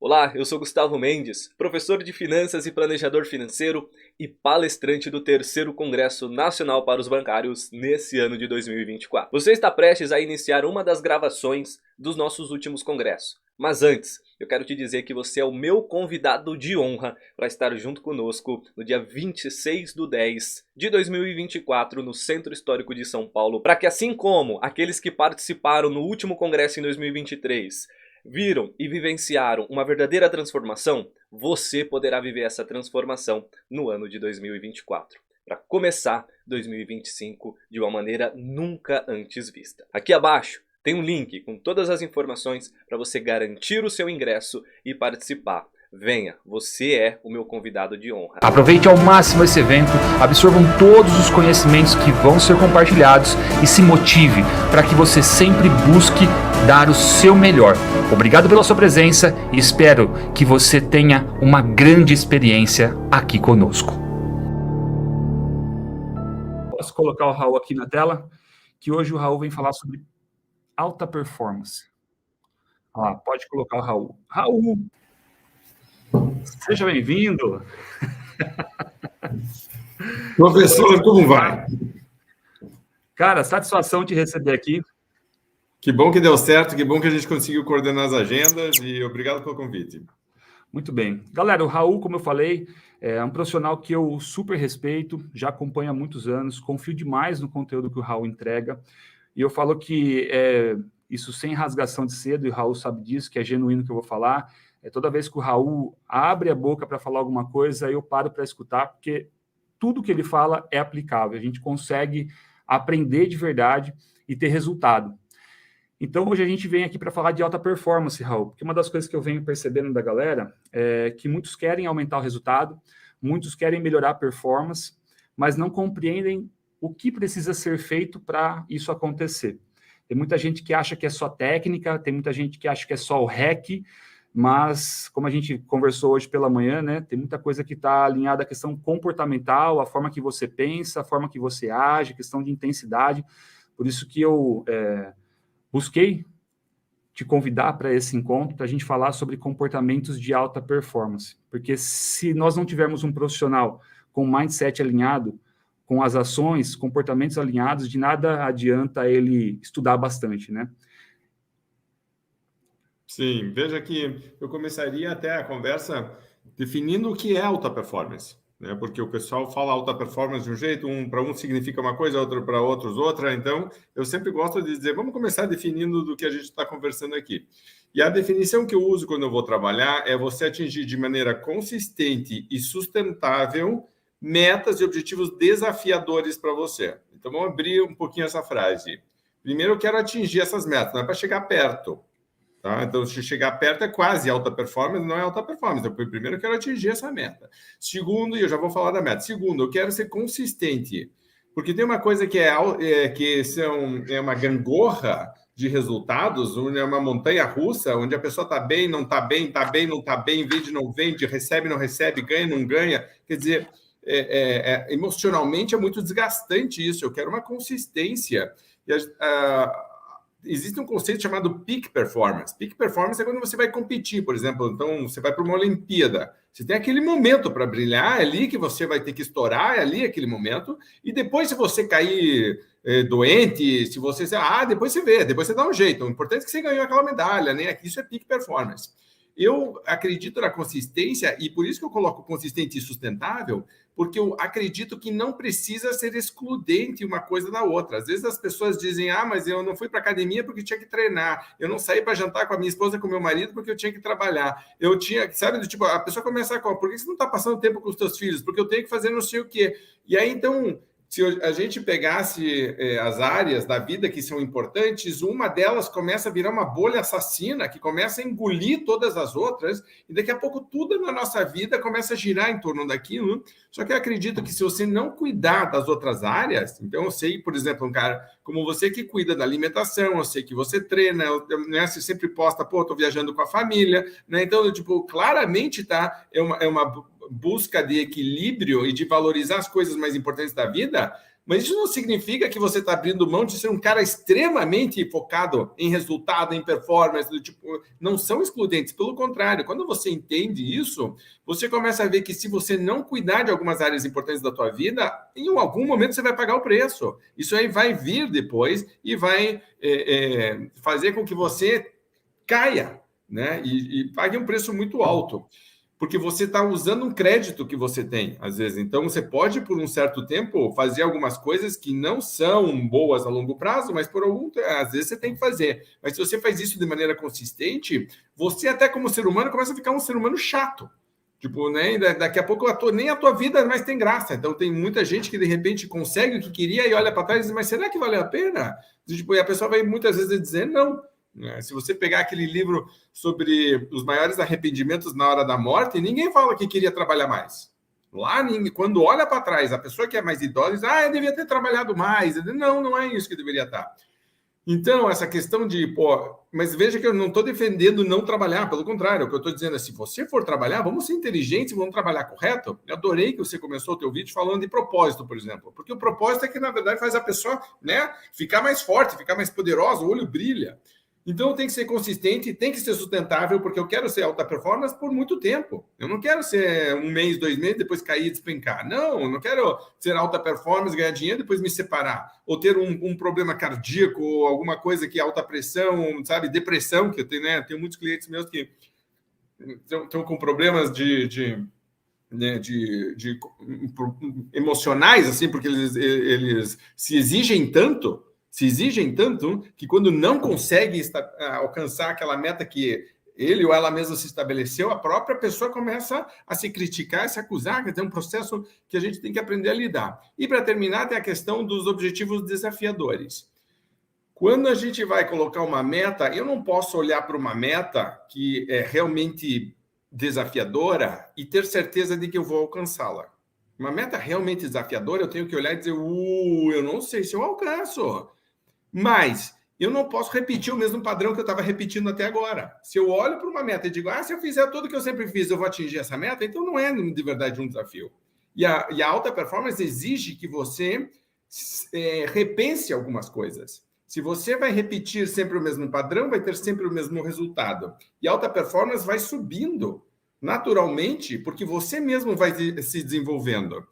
Olá, eu sou Gustavo Mendes, professor de Finanças e Planejador Financeiro e palestrante do terceiro Congresso Nacional para os Bancários nesse ano de 2024. Você está prestes a iniciar uma das gravações dos nossos últimos congressos. Mas antes, eu quero te dizer que você é o meu convidado de honra para estar junto conosco no dia 26/10 de 2024 no Centro Histórico de São Paulo, para que assim como aqueles que participaram no último congresso em 2023 viram e vivenciaram uma verdadeira transformação, você poderá viver essa transformação no ano de 2024. Para começar 2025 de uma maneira nunca antes vista. Aqui abaixo tem um link com todas as informações para você garantir o seu ingresso e participar. Venha, você é o meu convidado de honra. Aproveite ao máximo esse evento, absorvam todos os conhecimentos que vão ser compartilhados e se motive para que você sempre busque dar o seu melhor. Obrigado pela sua presença e espero que você tenha uma grande experiência aqui conosco. Posso colocar o Raul aqui na tela? Que hoje o Raul vem falar sobre alta performance. Pode colocar o Raul. Raul! Seja bem-vindo. Professor, como vai? Cara, satisfação te receber aqui. Que bom que deu certo, que bom que a gente conseguiu coordenar as agendas e obrigado pelo convite. Muito bem. Galera, o Raul, como eu falei, é um profissional que eu super respeito, já acompanho há muitos anos, confio demais no conteúdo que o Raul entrega. E eu falo que isso sem rasgação de cedo, e o Raul sabe disso, que é genuíno que eu vou falar. Toda vez que o Raul abre a boca para falar alguma coisa, eu paro para escutar, porque tudo que ele fala é aplicável. A gente consegue aprender de verdade e ter resultado. Então, hoje a gente vem aqui para falar de alta performance, Raul, porque uma das coisas que eu venho percebendo da galera é que muitos querem aumentar o resultado, muitos querem melhorar a performance, mas não compreendem o que precisa ser feito para isso acontecer. Tem muita gente que acha que é só técnica, tem muita gente que acha que é só o hack, mas, como a gente conversou hoje pela manhã, né, tem muita coisa que está alinhada à questão comportamental, a forma que você pensa, a forma que você age, questão de intensidade. Por isso que eu busquei te convidar para esse encontro, para a gente falar sobre comportamentos de alta performance. Porque se nós não tivermos um profissional com mindset alinhado, com as ações, comportamentos alinhados, de nada adianta ele estudar bastante, né? Sim, veja que eu começaria até a conversa definindo o que é alta performance, né? Porque o pessoal fala alta performance de um jeito, para um significa uma coisa, outro para outros outra. Então, eu sempre gosto de dizer, vamos começar definindo do que a gente está conversando aqui. E a definição que eu uso quando eu vou trabalhar é você atingir de maneira consistente e sustentável metas e objetivos desafiadores para você. Então, vamos abrir um pouquinho essa frase. Primeiro, eu quero atingir essas metas, não é para chegar perto. Tá? Então, se chegar perto é quase alta performance, não é alta performance. Então, primeiro, eu quero atingir essa meta. Segundo, e eu já vou falar da meta. Segundo, eu quero ser consistente. Porque tem uma coisa que é uma gangorra de resultados, onde é uma montanha russa, onde a pessoa está bem, não está bem, está bem, não está bem, vende, não vende, recebe, não recebe, ganha, não ganha. Quer dizer, emocionalmente é muito desgastante isso. Eu quero uma consistência. E existe um conceito chamado peak performance. Peak performance é quando você vai competir, por exemplo. Então, você vai para uma Olimpíada. Você tem aquele momento para brilhar, é ali que você vai ter que estourar, é ali aquele momento. E depois, se você cair doente, se você... depois você vê, depois você dá um jeito. O importante é que você ganhou aquela medalha, né? Isso é peak performance. Eu acredito na consistência e por isso que eu coloco consistente e sustentável, porque eu acredito que não precisa ser excludente uma coisa da outra. Às vezes as pessoas dizem, mas eu não fui para academia porque tinha que treinar, eu não saí para jantar com a minha esposa e com o meu marido porque eu tinha que trabalhar. Eu tinha, sabe, do tipo, a pessoa começa a falar, por que você não está passando tempo com os seus filhos? Porque eu tenho que fazer não sei o quê. E aí, então... Se a gente pegasse as áreas da vida que são importantes, uma delas começa a virar uma bolha assassina, que começa a engolir todas as outras, e daqui a pouco tudo na nossa vida começa a girar em torno daquilo. Só que eu acredito que se você não cuidar das outras áreas, então eu sei, por exemplo, um cara como você que cuida da alimentação, eu sei que você treina, né, você sempre posta, tô viajando com a família, né? Então, claramente é uma busca de equilíbrio e de valorizar as coisas mais importantes da vida, Mas isso não significa que você está abrindo mão de ser um cara extremamente focado em resultado, em performance, do tipo, não são excludentes. Pelo contrário, quando você entende isso, você começa a ver que se você não cuidar de algumas áreas importantes da tua vida, em algum momento você vai pagar o preço. Isso aí vai vir depois e vai fazer com que você caia, né? E pague um preço muito alto. Porque você está usando um crédito que você tem, às vezes. Então, você pode, por um certo tempo, fazer algumas coisas que não são boas a longo prazo, mas às vezes você tem que fazer. Mas se você faz isso de maneira consistente, você até como ser humano começa a ficar um ser humano chato. Tipo, né? Daqui a pouco nem a tua vida mais tem graça. Então, tem muita gente que, de repente, consegue o que queria e olha para trás e diz, mas será que valeu a pena? Tipo, e a pessoa vai muitas vezes dizer não. Se você pegar aquele livro sobre os maiores arrependimentos na hora da morte, ninguém fala que queria trabalhar mais. Lá, quando olha para trás, a pessoa que é mais idosa diz, eu devia ter trabalhado mais. Não, não é isso que deveria estar. Então, essa questão de, mas veja que eu não estou defendendo não trabalhar, pelo contrário, o que eu estou dizendo é, se você for trabalhar, vamos ser inteligentes, vamos trabalhar correto. Eu adorei que você começou o teu vídeo falando de propósito, por exemplo, porque o propósito é que, na verdade, faz a pessoa, né, ficar mais forte, ficar mais poderosa, o olho brilha. Então, tem que ser consistente, tem que ser sustentável, porque eu quero ser alta performance por muito tempo. Eu não quero ser 1 mês, 2 meses, depois cair e despencar. Não, eu não quero ser alta performance, ganhar dinheiro, depois me separar. Ou ter um problema cardíaco, ou alguma coisa que é alta pressão, sabe? Depressão, que eu tenho, né? Tenho muitos clientes meus que estão com problemas emocionais, assim, porque eles se exigem tanto que quando não consegue alcançar aquela meta que ele ou ela mesma se estabeleceu, a própria pessoa começa a se criticar, a se acusar, que é um processo que a gente tem que aprender a lidar. E para terminar, tem a questão dos objetivos desafiadores. Quando a gente vai colocar uma meta, eu não posso olhar para uma meta que é realmente desafiadora e ter certeza de que eu vou alcançá-la. Uma meta realmente desafiadora, eu tenho que olhar e dizer, eu não sei se eu alcanço. Mas eu não posso repetir o mesmo padrão que eu estava repetindo até agora. Se eu olho para uma meta e digo, se eu fizer tudo que eu sempre fiz, eu vou atingir essa meta, então não é de verdade um desafio. E a alta performance exige que você repense algumas coisas. Se você vai repetir sempre o mesmo padrão, vai ter sempre o mesmo resultado. E a alta performance vai subindo naturalmente, porque você mesmo vai se desenvolvendo.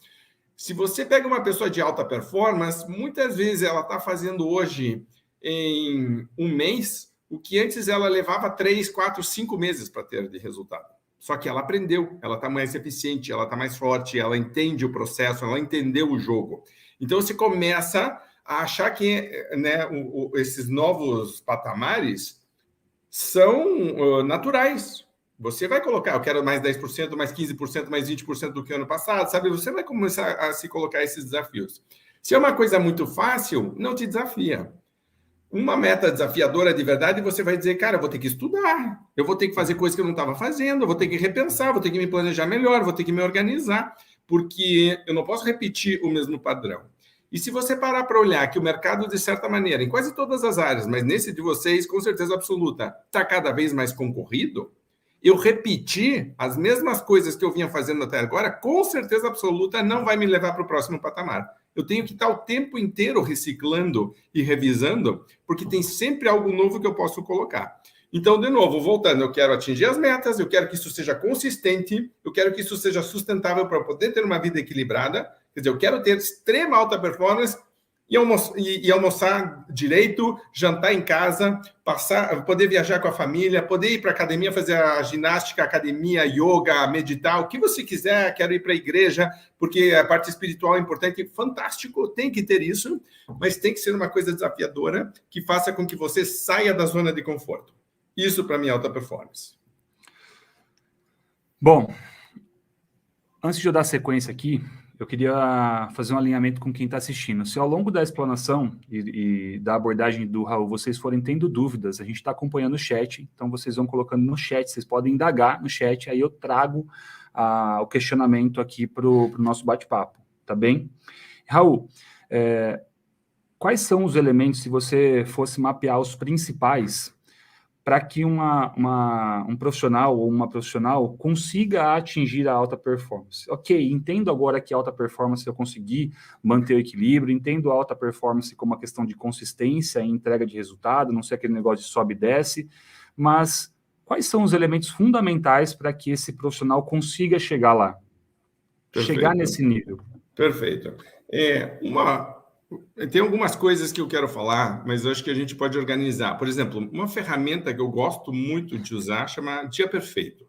Se você pega uma pessoa de alta performance, muitas vezes ela está fazendo hoje em 1 mês o que antes ela levava 3, 4, 5 meses para ter de resultado. Só que ela aprendeu, ela está mais eficiente, ela está mais forte, ela entende o processo, ela entendeu o jogo. Então, você começa a achar que, né, esses novos patamares são naturais. Você vai colocar, eu quero mais 10%, mais 15%, mais 20% do que ano passado, sabe? Você vai começar a se colocar esses desafios. Se é uma coisa muito fácil, não te desafia. Uma meta desafiadora de verdade, você vai dizer, cara, eu vou ter que estudar, eu vou ter que fazer coisas que eu não estava fazendo, eu vou ter que repensar, vou ter que me planejar melhor, vou ter que me organizar, porque eu não posso repetir o mesmo padrão. E se você parar para olhar que o mercado, de certa maneira, em quase todas as áreas, mas nesse de vocês, com certeza absoluta, está cada vez mais concorrido, eu repetir as mesmas coisas que eu vinha fazendo até agora, com certeza absoluta, não vai me levar para o próximo patamar. Eu tenho que estar o tempo inteiro reciclando e revisando, porque tem sempre algo novo que eu posso colocar. Então, de novo, voltando, eu quero atingir as metas, eu quero que isso seja consistente, eu quero que isso seja sustentável para poder ter uma vida equilibrada. Quer dizer, eu quero ter extrema alta performance e almoçar direito, jantar em casa, poder viajar com a família, poder ir para a academia, fazer a ginástica, academia, yoga, meditar, o que você quiser, quero ir para a igreja, porque a parte espiritual é importante, fantástico, tem que ter isso, mas tem que ser uma coisa desafiadora que faça com que você saia da zona de conforto. Isso para mim é alta performance. Bom, antes de eu dar sequência aqui, eu queria fazer um alinhamento com quem está assistindo. Se ao longo da explanação e da abordagem do Raul, vocês forem tendo dúvidas, a gente está acompanhando o chat, então vocês vão colocando no chat, vocês podem indagar no chat, aí eu trago o questionamento aqui para o nosso bate-papo, tá bem? Raul, quais são os elementos, se você fosse mapear os principais, para que um profissional ou uma profissional consiga atingir a alta performance. Ok, entendo agora que a alta performance eu consegui manter o equilíbrio, entendo a alta performance como uma questão de consistência e entrega de resultado, não sei aquele negócio de sobe e desce, mas quais são os elementos fundamentais para que esse profissional consiga chegar lá? Perfeito. Chegar nesse nível? Perfeito. Tem algumas coisas que eu quero falar, mas eu acho que a gente pode organizar. Por exemplo, uma ferramenta que eu gosto muito de usar chama Dia Perfeito.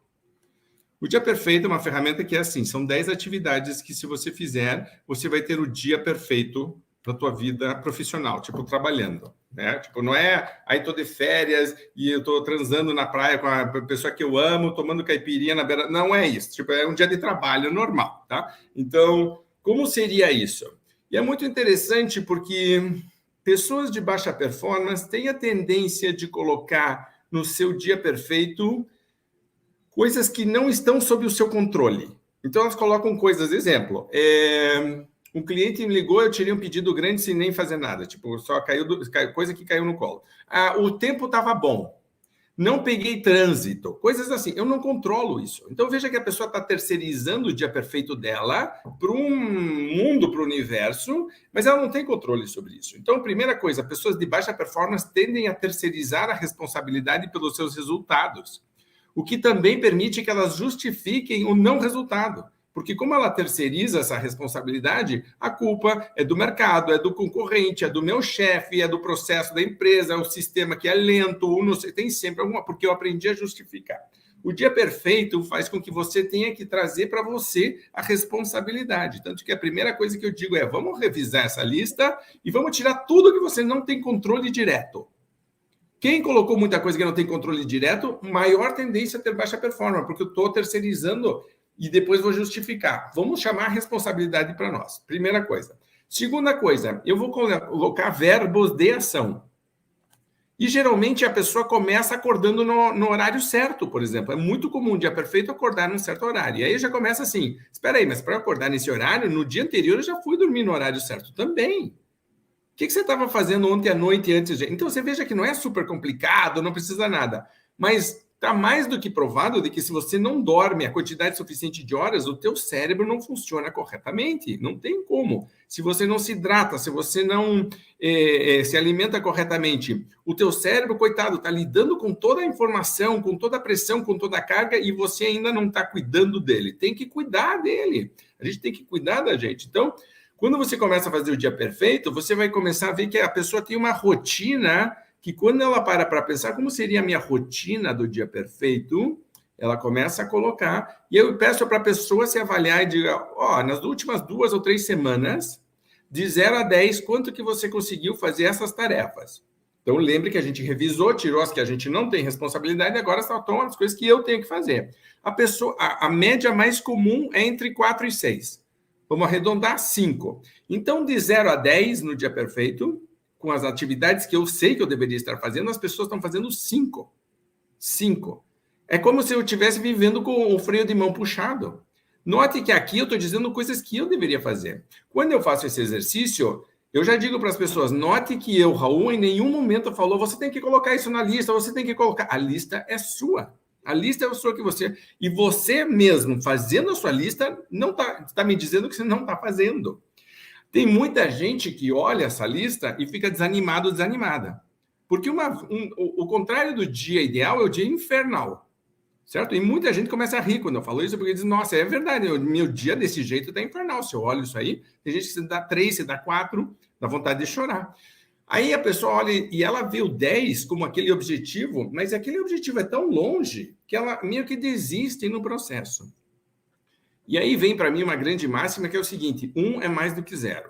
O Dia Perfeito é uma ferramenta que é assim, são 10 atividades que se você fizer, você vai ter o dia perfeito da tua vida profissional, tipo trabalhando, né? Tipo, não é aí tô de férias e eu tô transando na praia com a pessoa que eu amo, tomando caipirinha na beira, não é isso. Tipo, é um dia de trabalho normal, tá? Então, como seria isso? E é muito interessante porque pessoas de baixa performance têm a tendência de colocar no seu dia perfeito coisas que não estão sob o seu controle. Então, elas colocam coisas, exemplo, um cliente me ligou, eu tirei um pedido grande sem nem fazer nada, tipo, só coisa que caiu no colo. O tempo estava bom. Não peguei trânsito, coisas assim. Eu não controlo isso. Então, veja que a pessoa está terceirizando o dia perfeito dela para um mundo, para o universo, mas ela não tem controle sobre isso. Então, primeira coisa, pessoas de baixa performance tendem a terceirizar a responsabilidade pelos seus resultados, o que também permite que elas justifiquem o não resultado. Porque como ela terceiriza essa responsabilidade, a culpa é do mercado, é do concorrente, é do meu chefe, é do processo da empresa, é o sistema que é lento, não sei, tem sempre alguma, porque eu aprendi a justificar. O dia perfeito faz com que você tenha que trazer para você a responsabilidade. Tanto que a primeira coisa que eu digo é, vamos revisar essa lista e vamos tirar tudo que você não tem controle direto. Quem colocou muita coisa que não tem controle direto, maior tendência a ter baixa performance, porque eu estou terceirizando e depois vou justificar. Vamos chamar a responsabilidade para nós. Primeira coisa. Segunda coisa, eu vou colocar verbos de ação. E geralmente a pessoa começa acordando no horário certo, por exemplo. É muito comum, dia perfeito, acordar num certo horário. E aí já começa assim, espera aí, mas para acordar nesse horário, no dia anterior eu já fui dormir no horário certo também. O que você estava fazendo ontem à noite antes de... Então, você veja que não é super complicado, não precisa nada. Mas está mais do que provado de que se você não dorme a quantidade suficiente de horas, o teu cérebro não funciona corretamente. Não tem como. Se você não se hidrata, se você não se alimenta corretamente, o teu cérebro, coitado, está lidando com toda a informação, com toda a pressão, com toda a carga, e você ainda não está cuidando dele. Tem que cuidar dele. A gente tem que cuidar da gente. Então, quando você começa a fazer o dia perfeito, você vai começar a ver que a pessoa tem uma rotina que quando ela para pensar como seria a minha rotina do dia perfeito, ela começa a colocar, e eu peço para a pessoa se avaliar e diga, nas últimas 2 ou 3 semanas, de 0 a 10, quanto que você conseguiu fazer essas tarefas? Então, lembre que a gente revisou, tirou as que a gente não tem responsabilidade, e agora só estão as coisas que eu tenho que fazer. A média mais comum é entre 4 e 6. Vamos arredondar 5. Então, de 0 a 10 no dia perfeito, com as atividades que eu sei que eu deveria estar fazendo, as pessoas estão fazendo 5. 5. É como se eu estivesse vivendo com o freio de mão puxado. Note que aqui eu estou dizendo coisas que eu deveria fazer. Quando eu faço esse exercício, eu já digo para as pessoas, note que eu, Raul, em nenhum momento falou, você tem que colocar isso na lista, você tem que colocar. A lista é sua. A lista é a sua que você... E você mesmo, fazendo a sua lista, não está me dizendo que você não está fazendo. Tem muita gente que olha essa lista e fica desanimado ou desanimada. Porque o contrário do dia ideal é o dia infernal. Certo? E muita gente começa a rir quando eu falo isso, porque diz, nossa, é verdade, meu dia desse jeito está infernal. Se eu olho isso aí, tem gente que se dá 3, se dá 4, dá vontade de chorar. Aí a pessoa olha e ela vê o 10 como aquele objetivo, mas aquele objetivo é tão longe que ela meio que desiste no processo. E aí vem para mim uma grande máxima que é o seguinte, 1 é mais do que 0.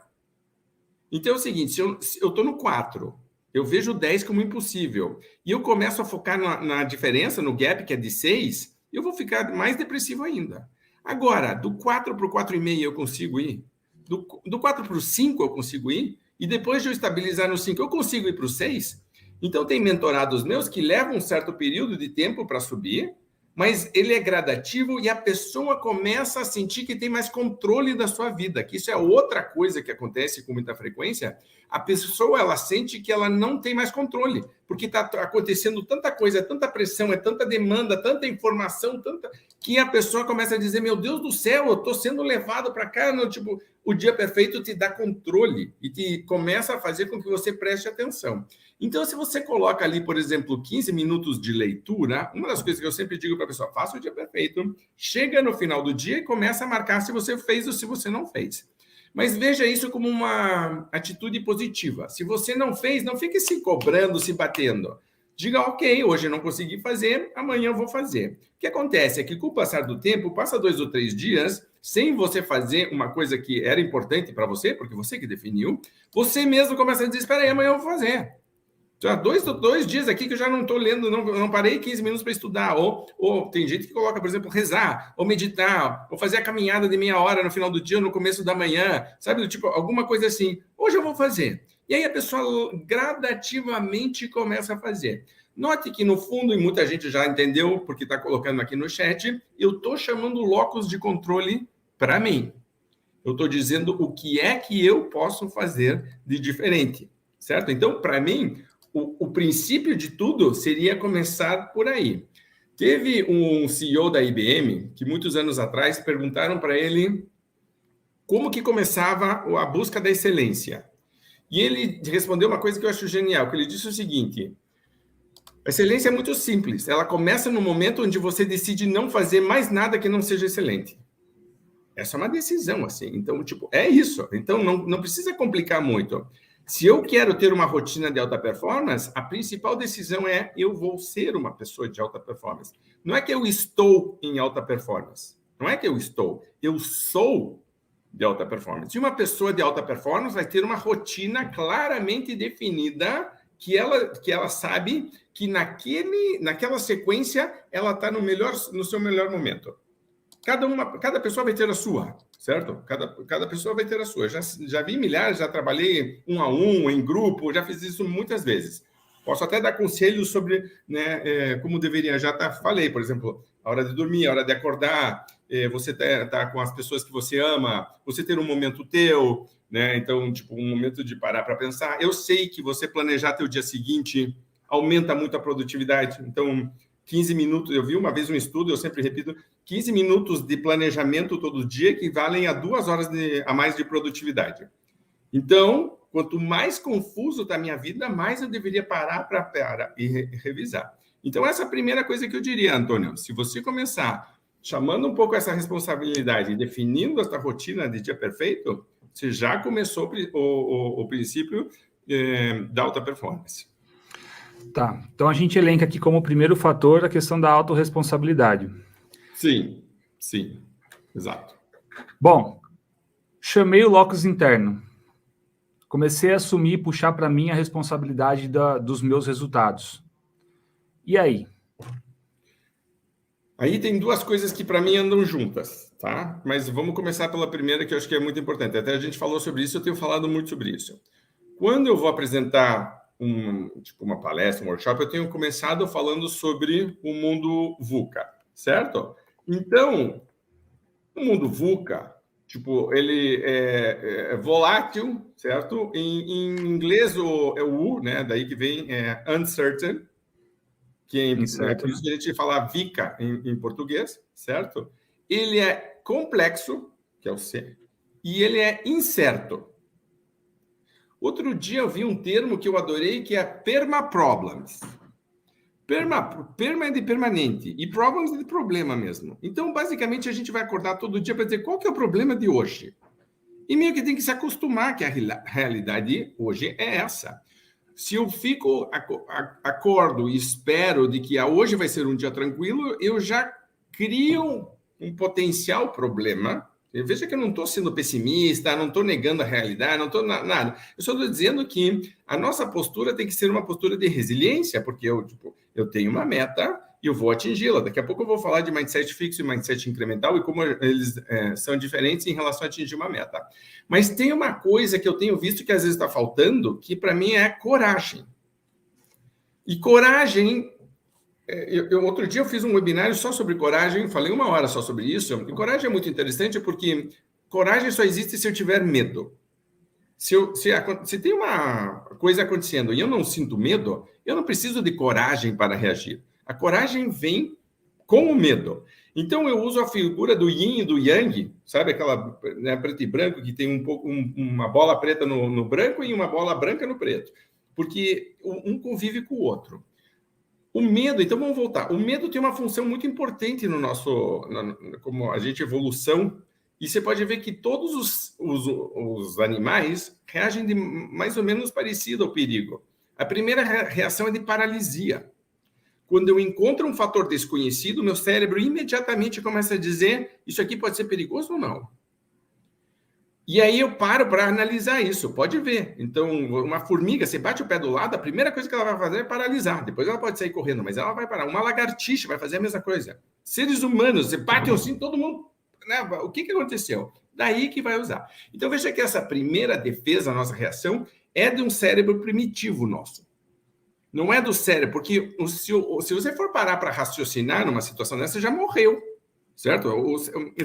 Então é o seguinte, se eu estou no 4, eu vejo o 10 como impossível, e eu começo a focar na diferença, no gap, que é de 6, eu vou ficar mais depressivo ainda. Agora, do 4 para o 4,5 eu consigo ir? Do 4 para o 5 eu consigo ir? E depois de eu estabilizar no 5, eu consigo ir para o 6? Então, tem mentorados meus que levam um certo período de tempo para subir, mas ele é gradativo e a pessoa começa a sentir que tem mais controle da sua vida, que isso é outra coisa que acontece com muita frequência. A pessoa, ela sente que ela não tem mais controle, porque está acontecendo tanta coisa, é tanta pressão, é tanta demanda, tanta informação, que a pessoa começa a dizer, meu Deus do céu, eu estou sendo levado para cá, não, tipo, o dia perfeito te dá controle e te começa a fazer com que você preste atenção. Então, se você coloca ali, por exemplo, 15 minutos de leitura, uma das coisas que eu sempre digo para a pessoa, faça o dia perfeito, chega no final do dia e começa a marcar se você fez ou se você não fez. Mas veja isso como uma atitude positiva. Se você não fez, não fique se cobrando, se batendo. Diga, ok, hoje eu não consegui fazer, amanhã eu vou fazer. O que acontece é que com o passar do tempo, passa 2 ou 3 dias, sem você fazer uma coisa que era importante para você, porque você que definiu, você mesmo começa a dizer, espera aí, amanhã eu vou fazer. Já 2 dias aqui que eu já não estou lendo, não parei 15 minutos para estudar. Ou tem gente que coloca, por exemplo, rezar, ou meditar, ou fazer a caminhada de meia hora no final do dia, ou no começo da manhã, sabe? Tipo, alguma coisa assim. Hoje eu vou fazer. E aí a pessoa gradativamente começa a fazer. Note que, no fundo, e muita gente já entendeu, porque está colocando aqui no chat, eu estou chamando locus de controle para mim. Eu estou dizendo o que é que eu posso fazer de diferente, certo? Então, para mim, o princípio de tudo seria começar por aí. Teve um CEO da IBM que, muitos anos atrás, perguntaram para ele como que começava a busca da excelência. E ele respondeu uma coisa que eu acho genial, que ele disse o seguinte, a excelência é muito simples, ela começa no momento onde você decide não fazer mais nada que não seja excelente. Essa é uma decisão, assim. Então, tipo, é isso. Então, não precisa complicar muito. Se eu quero ter uma rotina de alta performance, a principal decisão é eu vou ser uma pessoa de alta performance. Não é que eu estou em alta performance. Não é que eu estou. Eu sou de alta performance. E uma pessoa de alta performance vai ter uma rotina claramente definida que ela sabe que naquela sequência ela está no seu melhor momento. Cada pessoa vai ter a sua, certo? Cada pessoa vai ter a sua. Já vi milhares, já trabalhei 1 a 1, em grupo, já fiz isso muitas vezes. Posso até dar conselhos sobre, né, como deveria. Falei, por exemplo, a hora de dormir, a hora de acordar, você tá com as pessoas que você ama, você ter um momento teu, né? Então, tipo, um momento de parar para pensar. Eu sei que você planejar teu dia seguinte aumenta muito a produtividade. Então, 15 minutos, eu vi uma vez um estudo, eu sempre repito, 15 minutos de planejamento todo dia equivalem a 2 horas a mais de produtividade. Então, quanto mais confuso está a minha vida, mais eu deveria parar e revisar. Então, essa é a primeira coisa que eu diria, Antônio. Se você começar chamando um pouco essa responsabilidade e definindo essa rotina de dia perfeito, você já começou o princípio da alta performance. Tá, então a gente elenca aqui como primeiro fator a questão da autorresponsabilidade. Sim, exato. Bom, chamei o locus interno. Comecei a assumir e puxar para mim a responsabilidade dos meus resultados. E aí? Aí tem 2 coisas que para mim andam juntas, tá? Mas vamos começar pela primeira, que eu acho que é muito importante. Até a gente falou sobre isso, eu tenho falado muito sobre isso. Quando eu vou apresentar uma palestra, um workshop, eu tenho começado falando sobre o mundo VUCA, certo? Então, o mundo VUCA, tipo, ele é volátil, certo? Em inglês, é o U, né? Daí que vem uncertain, que por isso que a gente fala VICA em português, certo? Ele é complexo, que é o C, e ele é incerto. Outro dia eu vi um termo que eu adorei, que é perma-problems. Perma é de permanente e problems é de problema mesmo. Então, basicamente, a gente vai acordar todo dia para dizer qual que é o problema de hoje. E meio que tem que se acostumar que a realidade hoje é essa. Se eu acordo e espero de que hoje vai ser um dia tranquilo, eu já crio um potencial problema. Veja que eu não estou sendo pessimista, não estou negando a realidade, não estou nada. Eu só estou dizendo que a nossa postura tem que ser uma postura de resiliência, porque eu tenho uma meta e eu vou atingi-la. Daqui a pouco eu vou falar de mindset fixo e mindset incremental e como eles são diferentes em relação a atingir uma meta. Mas tem uma coisa que eu tenho visto que às vezes está faltando, que para mim é coragem. E coragem Outro dia eu fiz um webinário só sobre coragem, falei 1 hora só sobre isso. E coragem é muito interessante porque coragem só existe se eu tiver medo. Se tem uma coisa acontecendo e eu não sinto medo, eu não preciso de coragem para reagir. A coragem vem com o medo. Então, eu uso a figura do yin e do yang, sabe? Aquela, né, preto e branco, que tem uma bola preta no branco e uma bola branca no preto. Porque um convive com o outro. O medo, então vamos voltar. O medo tem uma função muito importante no nosso, como agente de evolução. E você pode ver que todos os animais reagem de mais ou menos parecido ao perigo. A primeira reação é de paralisia. Quando eu encontro um fator desconhecido, meu cérebro imediatamente começa a dizer: isso aqui pode ser perigoso ou não? E aí eu paro para analisar isso. Pode ver. Então, uma formiga, você bate o pé do lado, a primeira coisa que ela vai fazer é paralisar. Depois ela pode sair correndo, mas ela vai parar. Uma lagartixa vai fazer a mesma coisa. Seres humanos, você bate assim, todo mundo... Né? O que aconteceu? Daí que vai usar. Então, veja que essa primeira defesa, a nossa reação, é de um cérebro primitivo nosso. Não é do cérebro, porque se você for parar para raciocinar numa situação dessa, você já morreu, certo?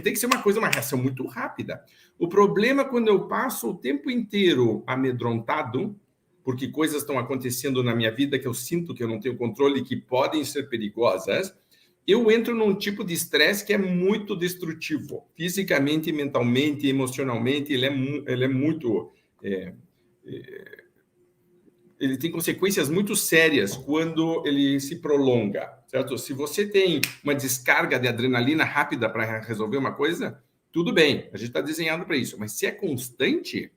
Tem que ser uma reação muito rápida. O problema é quando eu passo o tempo inteiro amedrontado, porque coisas estão acontecendo na minha vida que eu sinto que eu não tenho controle e que podem ser perigosas, eu entro num tipo de estresse que é muito destrutivo, fisicamente, mentalmente, emocionalmente, ele é muito... ele tem consequências muito sérias quando ele se prolonga, certo? Se você tem uma descarga de adrenalina rápida para resolver uma coisa, tudo bem, a gente está desenhado para isso. Mas se é constante,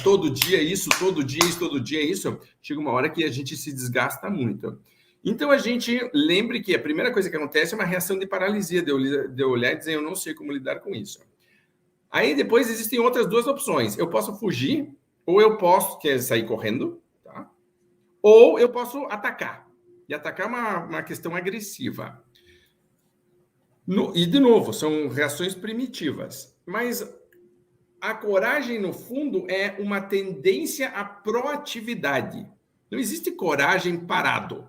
todo dia isso, todo dia isso, chega uma hora que a gente se desgasta muito. Então, a gente lembre que a primeira coisa que acontece é uma reação de paralisia, de eu olhar e dizer, eu não sei como lidar com isso. Aí, depois, existem outras 2 opções. Eu posso fugir, ou eu posso sair correndo, tá? Ou eu posso atacar. E atacar é uma questão agressiva. E, de novo, são reações primitivas. Mas a coragem, no fundo, é uma tendência à proatividade. Não existe coragem parado.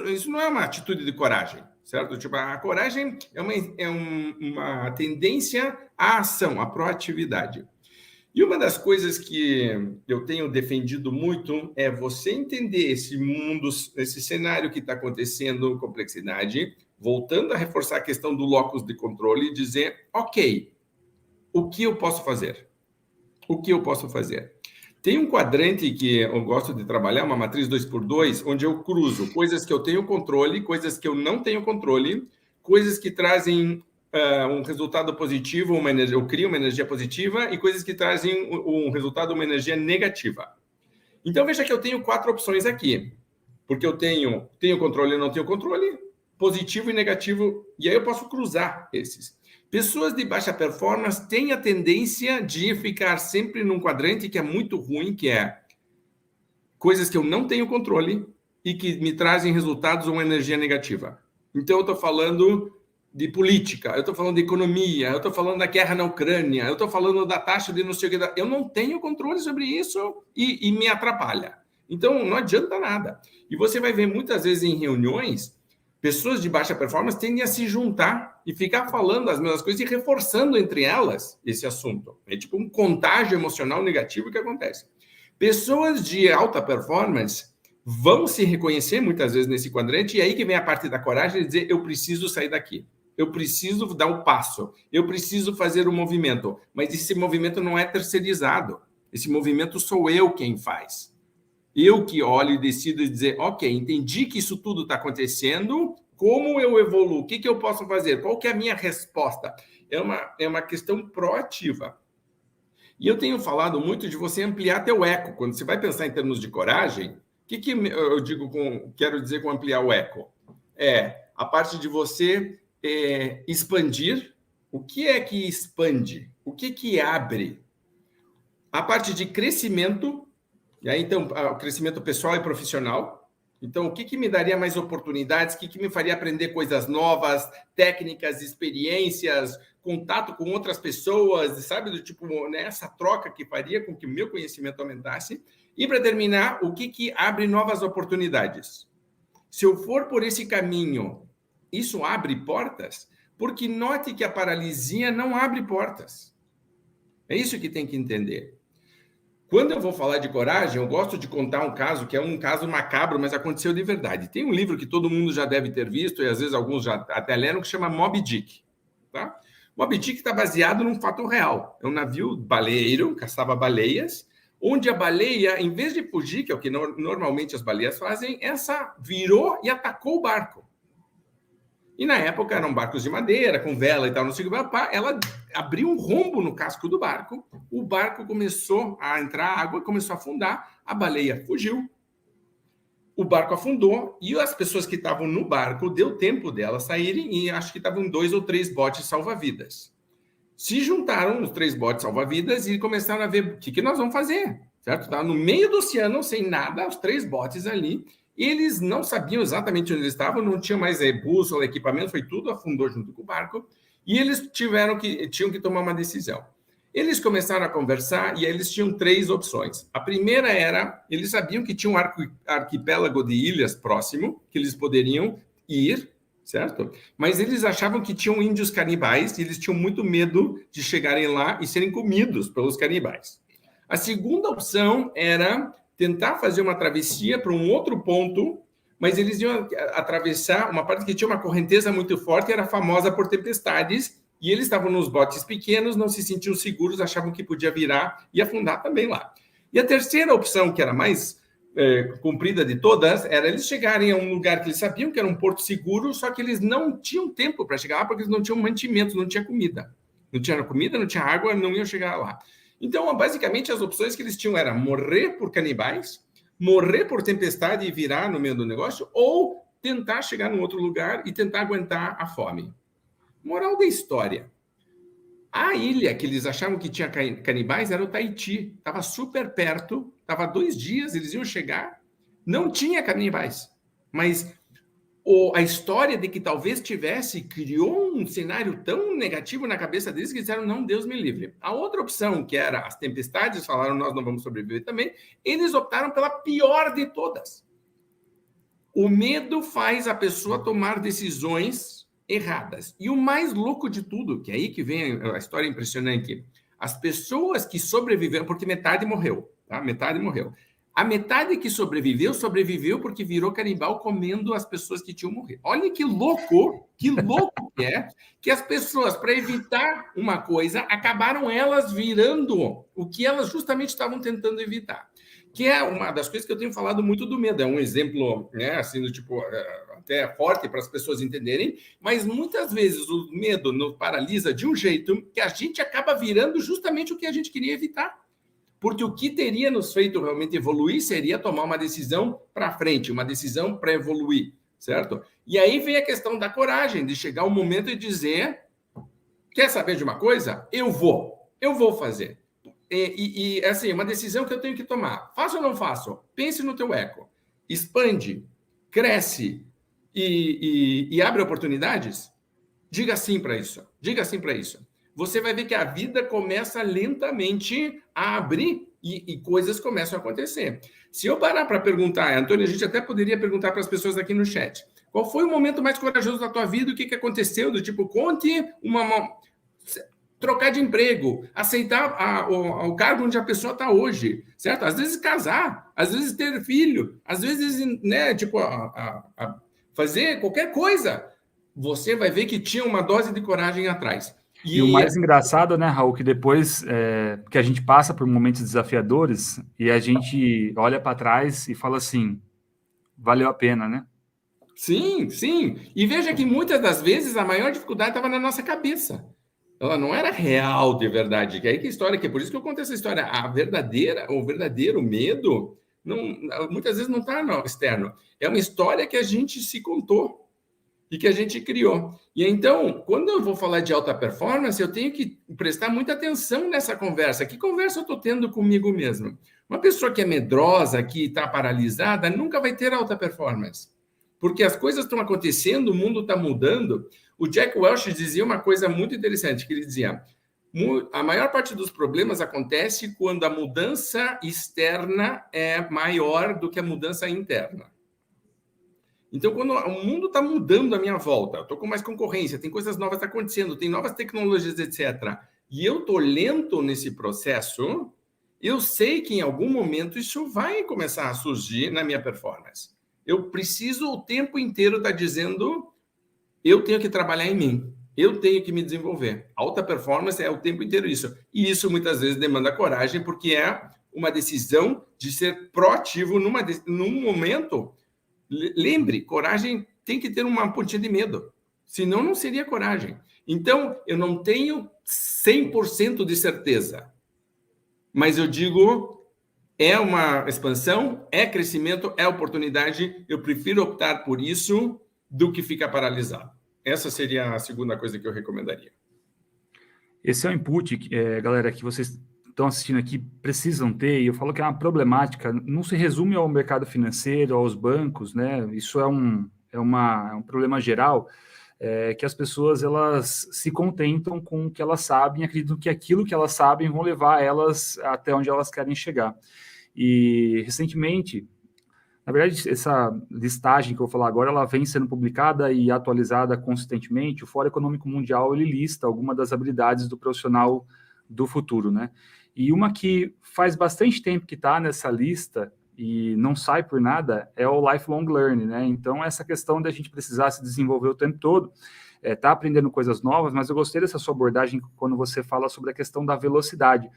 Isso não é uma atitude de coragem, certo? Tipo, a coragem é uma tendência à ação, à proatividade. E uma das coisas que eu tenho defendido muito é você entender esse mundo, esse cenário que está acontecendo, complexidade, voltando a reforçar a questão do locus de controle e dizer, ok, o que eu posso fazer? O que eu posso fazer? Tem um quadrante que eu gosto de trabalhar, uma matriz 2x2, onde eu cruzo coisas que eu tenho controle, coisas que eu não tenho controle, coisas que trazem um resultado positivo, eu crio uma energia positiva, e coisas que trazem um resultado, uma energia negativa. Então, veja que eu tenho 4 opções aqui, porque eu tenho controle e não tenho controle, positivo e negativo, e aí eu posso cruzar esses. Pessoas de baixa performance têm a tendência de ficar sempre num quadrante que é muito ruim, que é coisas que eu não tenho controle e que me trazem resultados ou uma energia negativa. Então, eu estou falando de política, eu estou falando de economia, eu estou falando da guerra na Ucrânia, eu estou falando da taxa de não sei o que. Eu não tenho controle sobre isso e me atrapalha. Então, não adianta nada. E você vai ver muitas vezes em reuniões, pessoas de baixa performance tendem a se juntar e ficar falando as mesmas coisas e reforçando entre elas esse assunto. É tipo um contágio emocional negativo que acontece. Pessoas de alta performance vão se reconhecer muitas vezes nesse quadrante, e aí que vem a parte da coragem de dizer, eu preciso sair daqui. Eu preciso dar um passo. Eu preciso fazer um movimento. Mas esse movimento não é terceirizado. Esse movimento sou eu quem faz. Eu que olho e decido dizer, ok, entendi que isso tudo está acontecendo, como eu evoluo? O que eu posso fazer? Qual que é a minha resposta? É uma questão proativa. E eu tenho falado muito de você ampliar teu eco. Quando você vai pensar em termos de coragem, o que eu quero dizer com ampliar o eco? É a parte de você expandir. O que é que expande? O que abre? A parte de crescimento. E aí, então, o crescimento pessoal e profissional. Então, o que me daria mais oportunidades? O que me faria aprender coisas novas, técnicas, experiências, contato com outras pessoas, sabe? Do tipo, né, essa troca que faria com que o meu conhecimento aumentasse. E para terminar, o que abre novas oportunidades? Se eu for por esse caminho, isso abre portas? Porque note que a paralisia não abre portas. É isso que tem que entender. Quando eu vou falar de coragem, eu gosto de contar um caso que é um caso macabro, mas aconteceu de verdade. Tem um livro que todo mundo já deve ter visto, e às vezes alguns já até leram, que chama Moby Dick. Tá? Moby Dick está baseado num fato real. É um navio baleeiro, caçava baleias, onde a baleia, em vez de fugir, que é o que normalmente as baleias fazem, essa virou e atacou o barco. E na época eram barcos de madeira, com vela e tal, não sei o que, ela abriu um rombo no casco do barco, o barco começou a entrar água, começou a afundar, a baleia fugiu, o barco afundou e as pessoas que estavam no barco, deu tempo delas saírem e acho que estavam 2 ou 3 botes salva-vidas. Se juntaram os 3 botes salva-vidas e começaram a ver o que nós vamos fazer, certo? Estava no meio do oceano, sem nada, os 3 botes ali. Eles não sabiam exatamente onde eles estavam, não tinham mais bússola, equipamento, foi tudo, afundou junto com o barco, e eles tinham que tomar uma decisão. Eles começaram a conversar e aí eles tinham 3 opções. A primeira era, eles sabiam que tinha um arquipélago de ilhas próximo, que eles poderiam ir, certo? Mas eles achavam que tinham índios canibais e eles tinham muito medo de chegarem lá e serem comidos pelos canibais. A segunda opção era tentar fazer uma travessia para um outro ponto, mas eles iam atravessar uma parte que tinha uma correnteza muito forte, era famosa por tempestades, e eles estavam nos botes pequenos, não se sentiam seguros, achavam que podia virar e afundar também lá. E a terceira opção, que era mais comprida de todas, era eles chegarem a um lugar que eles sabiam que era um porto seguro, só que eles não tinham tempo para chegar lá, porque eles não tinham mantimentos, não tinha comida. Não tinha comida, não tinha água, não iam chegar lá. Então, basicamente, as opções que eles tinham eram morrer por canibais, morrer por tempestade e virar no meio do negócio, ou tentar chegar num outro lugar e tentar aguentar a fome. Moral da história. A ilha que eles achavam que tinha canibais era o Tahiti. Estava super perto, estava 2 dias, eles iam chegar, não tinha canibais. Mas a história de que talvez tivesse criou um cenário tão negativo na cabeça deles que disseram, não, Deus me livre. A outra opção, que era as tempestades, falaram, nós não vamos sobreviver também, eles optaram pela pior de todas. O medo faz a pessoa tomar decisões erradas. E o mais louco de tudo, que é aí que vem a história impressionante, as pessoas que sobreviveram, porque metade morreu, tá? Metade morreu. A metade que sobreviveu porque virou canibal comendo as pessoas que tinham morrido. Olha que louco que é que as pessoas, para evitar uma coisa, acabaram elas virando o que elas justamente estavam tentando evitar. Que é uma das coisas que eu tenho falado muito do medo. É um exemplo, né, assim, do tipo, até forte para as pessoas entenderem, mas muitas vezes o medo nos paralisa de um jeito que a gente acaba virando justamente o que a gente queria evitar. Porque o que teria nos feito realmente evoluir seria tomar uma decisão para frente, uma decisão para evoluir, certo? E aí vem a questão da coragem, de chegar um momento e dizer, quer saber de uma coisa? Eu vou fazer. E assim, uma decisão que eu tenho que tomar. Faço ou não faço? Pense no teu eco. Expande, cresce e abre oportunidades? Diga sim para isso. Diga sim para isso. Você vai ver que a vida começa lentamente a abrir e coisas começam a acontecer. Se eu parar para perguntar, Antônio, a gente até poderia perguntar para as pessoas aqui no chat, qual foi o momento mais corajoso da tua vida? O que aconteceu? Do tipo, conte trocar de emprego, aceitar o cargo onde a pessoa está hoje, certo? Às vezes casar, às vezes ter filho, às vezes, né, tipo, fazer qualquer coisa. Você vai ver que tinha uma dose de coragem atrás. E o mais engraçado, né, Raul, que depois que a gente passa por momentos desafiadores e a gente olha para trás e fala assim, valeu a pena, né? Sim, sim. E veja que muitas das vezes a maior dificuldade estava na nossa cabeça. Ela não era real de verdade. Que aí que história que é por isso que eu conto essa história. O verdadeiro medo muitas vezes não está no externo. É uma história que a gente se contou e que a gente criou. E então, quando eu vou falar de alta performance, eu tenho que prestar muita atenção nessa conversa. Que conversa eu estou tendo comigo mesmo? Uma pessoa que é medrosa, que está paralisada, nunca vai ter alta performance. Porque as coisas estão acontecendo, o mundo está mudando. O Jack Welch dizia uma coisa muito interessante, que ele dizia, A maior parte dos problemas acontece quando a mudança externa é maior do que a mudança interna. Então, quando o mundo está mudando à minha volta, eu estou com mais concorrência, tem coisas novas acontecendo, tem novas tecnologias, etc. E eu estou lento nesse processo, eu sei que em algum momento isso vai começar a surgir na minha performance. Eu preciso o tempo inteiro estar dizendo, eu tenho que trabalhar em mim. Eu tenho que me desenvolver. Alta performance é o tempo inteiro isso. E isso muitas vezes demanda coragem, porque é uma decisão de ser proativo num momento. Lembre, coragem tem que ter uma pontinha de medo. Senão, não seria coragem. Então, eu não tenho 100% de certeza. Mas eu digo, é uma expansão, é crescimento, é oportunidade. Eu prefiro optar por isso do que ficar paralisado. Essa seria a segunda coisa que eu recomendaria. Esse é o input, galera, que vocês estão assistindo aqui precisam ter, e eu falo que é uma problemática, não se resume ao mercado financeiro, aos bancos, né? Isso é um problema geral, que as pessoas elas se contentam com o que elas sabem, acreditam que aquilo que elas sabem vão levar elas até onde elas querem chegar. E recentemente, na verdade, essa listagem que eu vou falar agora, ela vem sendo publicada e atualizada consistentemente. O Fórum Econômico Mundial, ele lista algumas das habilidades do profissional do futuro, né? E uma que faz bastante tempo que está nessa lista e não sai por nada é o lifelong learning, né? Então, essa questão da gente precisar se desenvolver o tempo todo, tá aprendendo coisas novas, mas eu gostei dessa sua abordagem quando você fala sobre a questão da velocidade,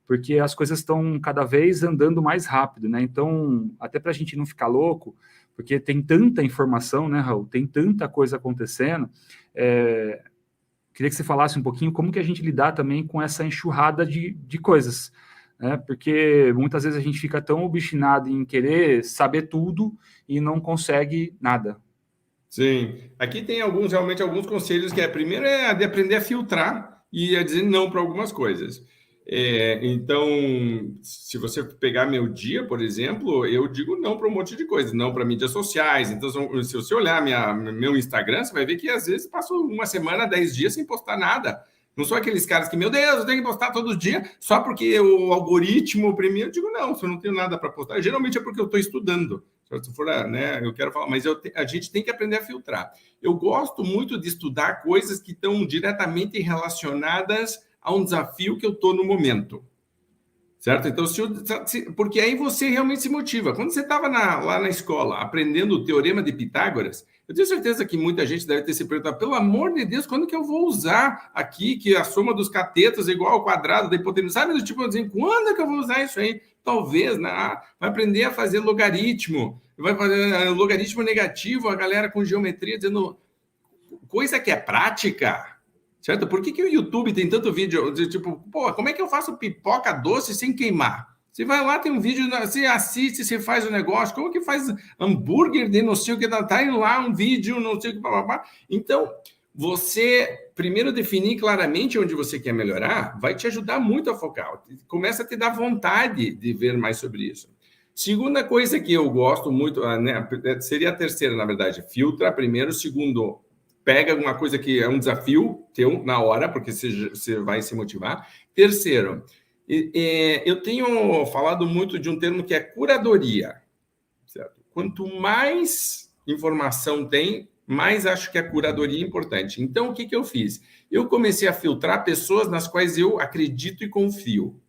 porque as coisas estão cada vez andando mais rápido, né? Então, até para a gente não ficar louco, porque tem tanta informação, né, Raul? Tem tanta coisa acontecendo. Queria que você falasse um pouquinho como que a gente lidar também com essa enxurrada de coisas, né? Porque muitas vezes a gente fica tão obstinado em querer saber tudo e não consegue nada. Sim. Aqui tem realmente alguns conselhos que primeiro é de aprender a filtrar e a dizer não para algumas coisas. Então, se você pegar meu dia, por exemplo, eu digo não para um monte de coisa, não para mídias sociais. Então, se você olhar meu Instagram, você vai ver que às vezes passo uma semana, 10 dias sem postar nada. Não sou aqueles caras que, meu Deus, eu tenho que postar todo dia só porque o algoritmo premia. Eu digo, não, se eu não tenho nada para postar, geralmente é porque eu estou estudando. Se for, né, eu quero falar, mas a gente tem que aprender a filtrar. Eu gosto muito de estudar coisas que estão diretamente relacionadas a um desafio que eu estou no momento, certo? Então, porque aí você realmente se motiva. Quando você estava lá na escola aprendendo o Teorema de Pitágoras, eu tenho certeza que muita gente deve ter se perguntado, pelo amor de Deus, quando que eu vou usar aqui que a soma dos catetos é igual ao quadrado da hipotenusa? Sabe, do tipo, assim, quando é que eu vou usar isso aí? Talvez, né? Vai aprender a fazer logaritmo, vai fazer logaritmo negativo, a galera com geometria dizendo coisa que é prática. Certo? Por que o YouTube tem tanto vídeo de tipo, como é que eu faço pipoca doce sem queimar? Você vai lá, tem um vídeo, você assiste, você faz o negócio, como que faz hambúrguer de não sei o que, tá indo lá um vídeo, não sei o que, blá. Então, você primeiro definir claramente onde você quer melhorar, vai te ajudar muito a focar. Começa a te dar vontade de ver mais sobre isso. Segunda coisa que eu gosto muito, né, seria a terceira, na verdade, filtra primeiro, segundo, pega alguma coisa que é um desafio teu na hora, porque você vai se motivar. Terceiro, eu tenho falado muito de um termo que é curadoria. Certo? Quanto mais informação tem, mais acho que a curadoria é importante. Então, o que eu fiz? Eu comecei a filtrar pessoas nas quais eu acredito e confio.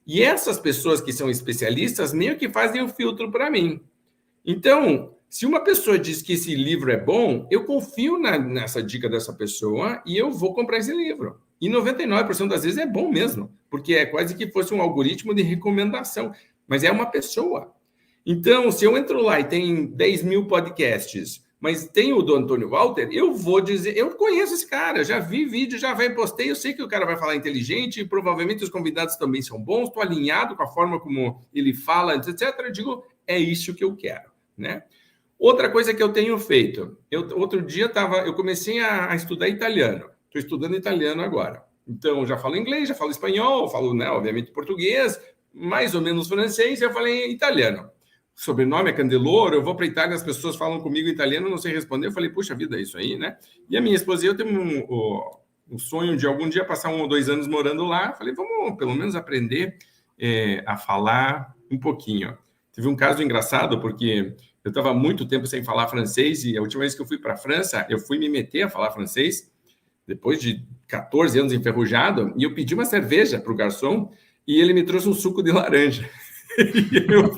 E essas pessoas que são especialistas meio que fazem o filtro para mim. Então, se uma pessoa diz que esse livro é bom, eu confio nessa dica dessa pessoa e eu vou comprar esse livro. E 99% das vezes é bom mesmo, porque é quase que fosse um algoritmo de recomendação, mas é uma pessoa. Então, se eu entro lá e tem 10 mil podcasts, mas tem o do Antônio Walter, eu vou dizer, eu conheço esse cara, já vi vídeo, postei, eu sei que o cara vai falar inteligente, provavelmente os convidados também são bons, estou alinhado com a forma como ele fala, etc. Eu digo, é isso que eu quero, né? Outra coisa que eu tenho feito, outro dia eu comecei a estudar italiano. Estou estudando italiano agora. Então, já falo inglês, já falo espanhol, falo, né, obviamente, português, mais ou menos francês, eu falei italiano. Sobrenome é Candeloro, eu vou para a Itália, as pessoas falam comigo em italiano, não sei responder. Eu falei, puxa vida, é isso aí, né? E a minha esposa e eu temos o sonho de algum dia passar 1 ou 2 anos morando lá. Falei, vamos pelo menos aprender a falar um pouquinho. Teve um caso engraçado, porque eu estava muito tempo sem falar francês e a última vez que eu fui para a França, eu fui me meter a falar francês, depois de 14 anos enferrujado, e eu pedi uma cerveja para o garçom e ele me trouxe um suco de laranja. E eu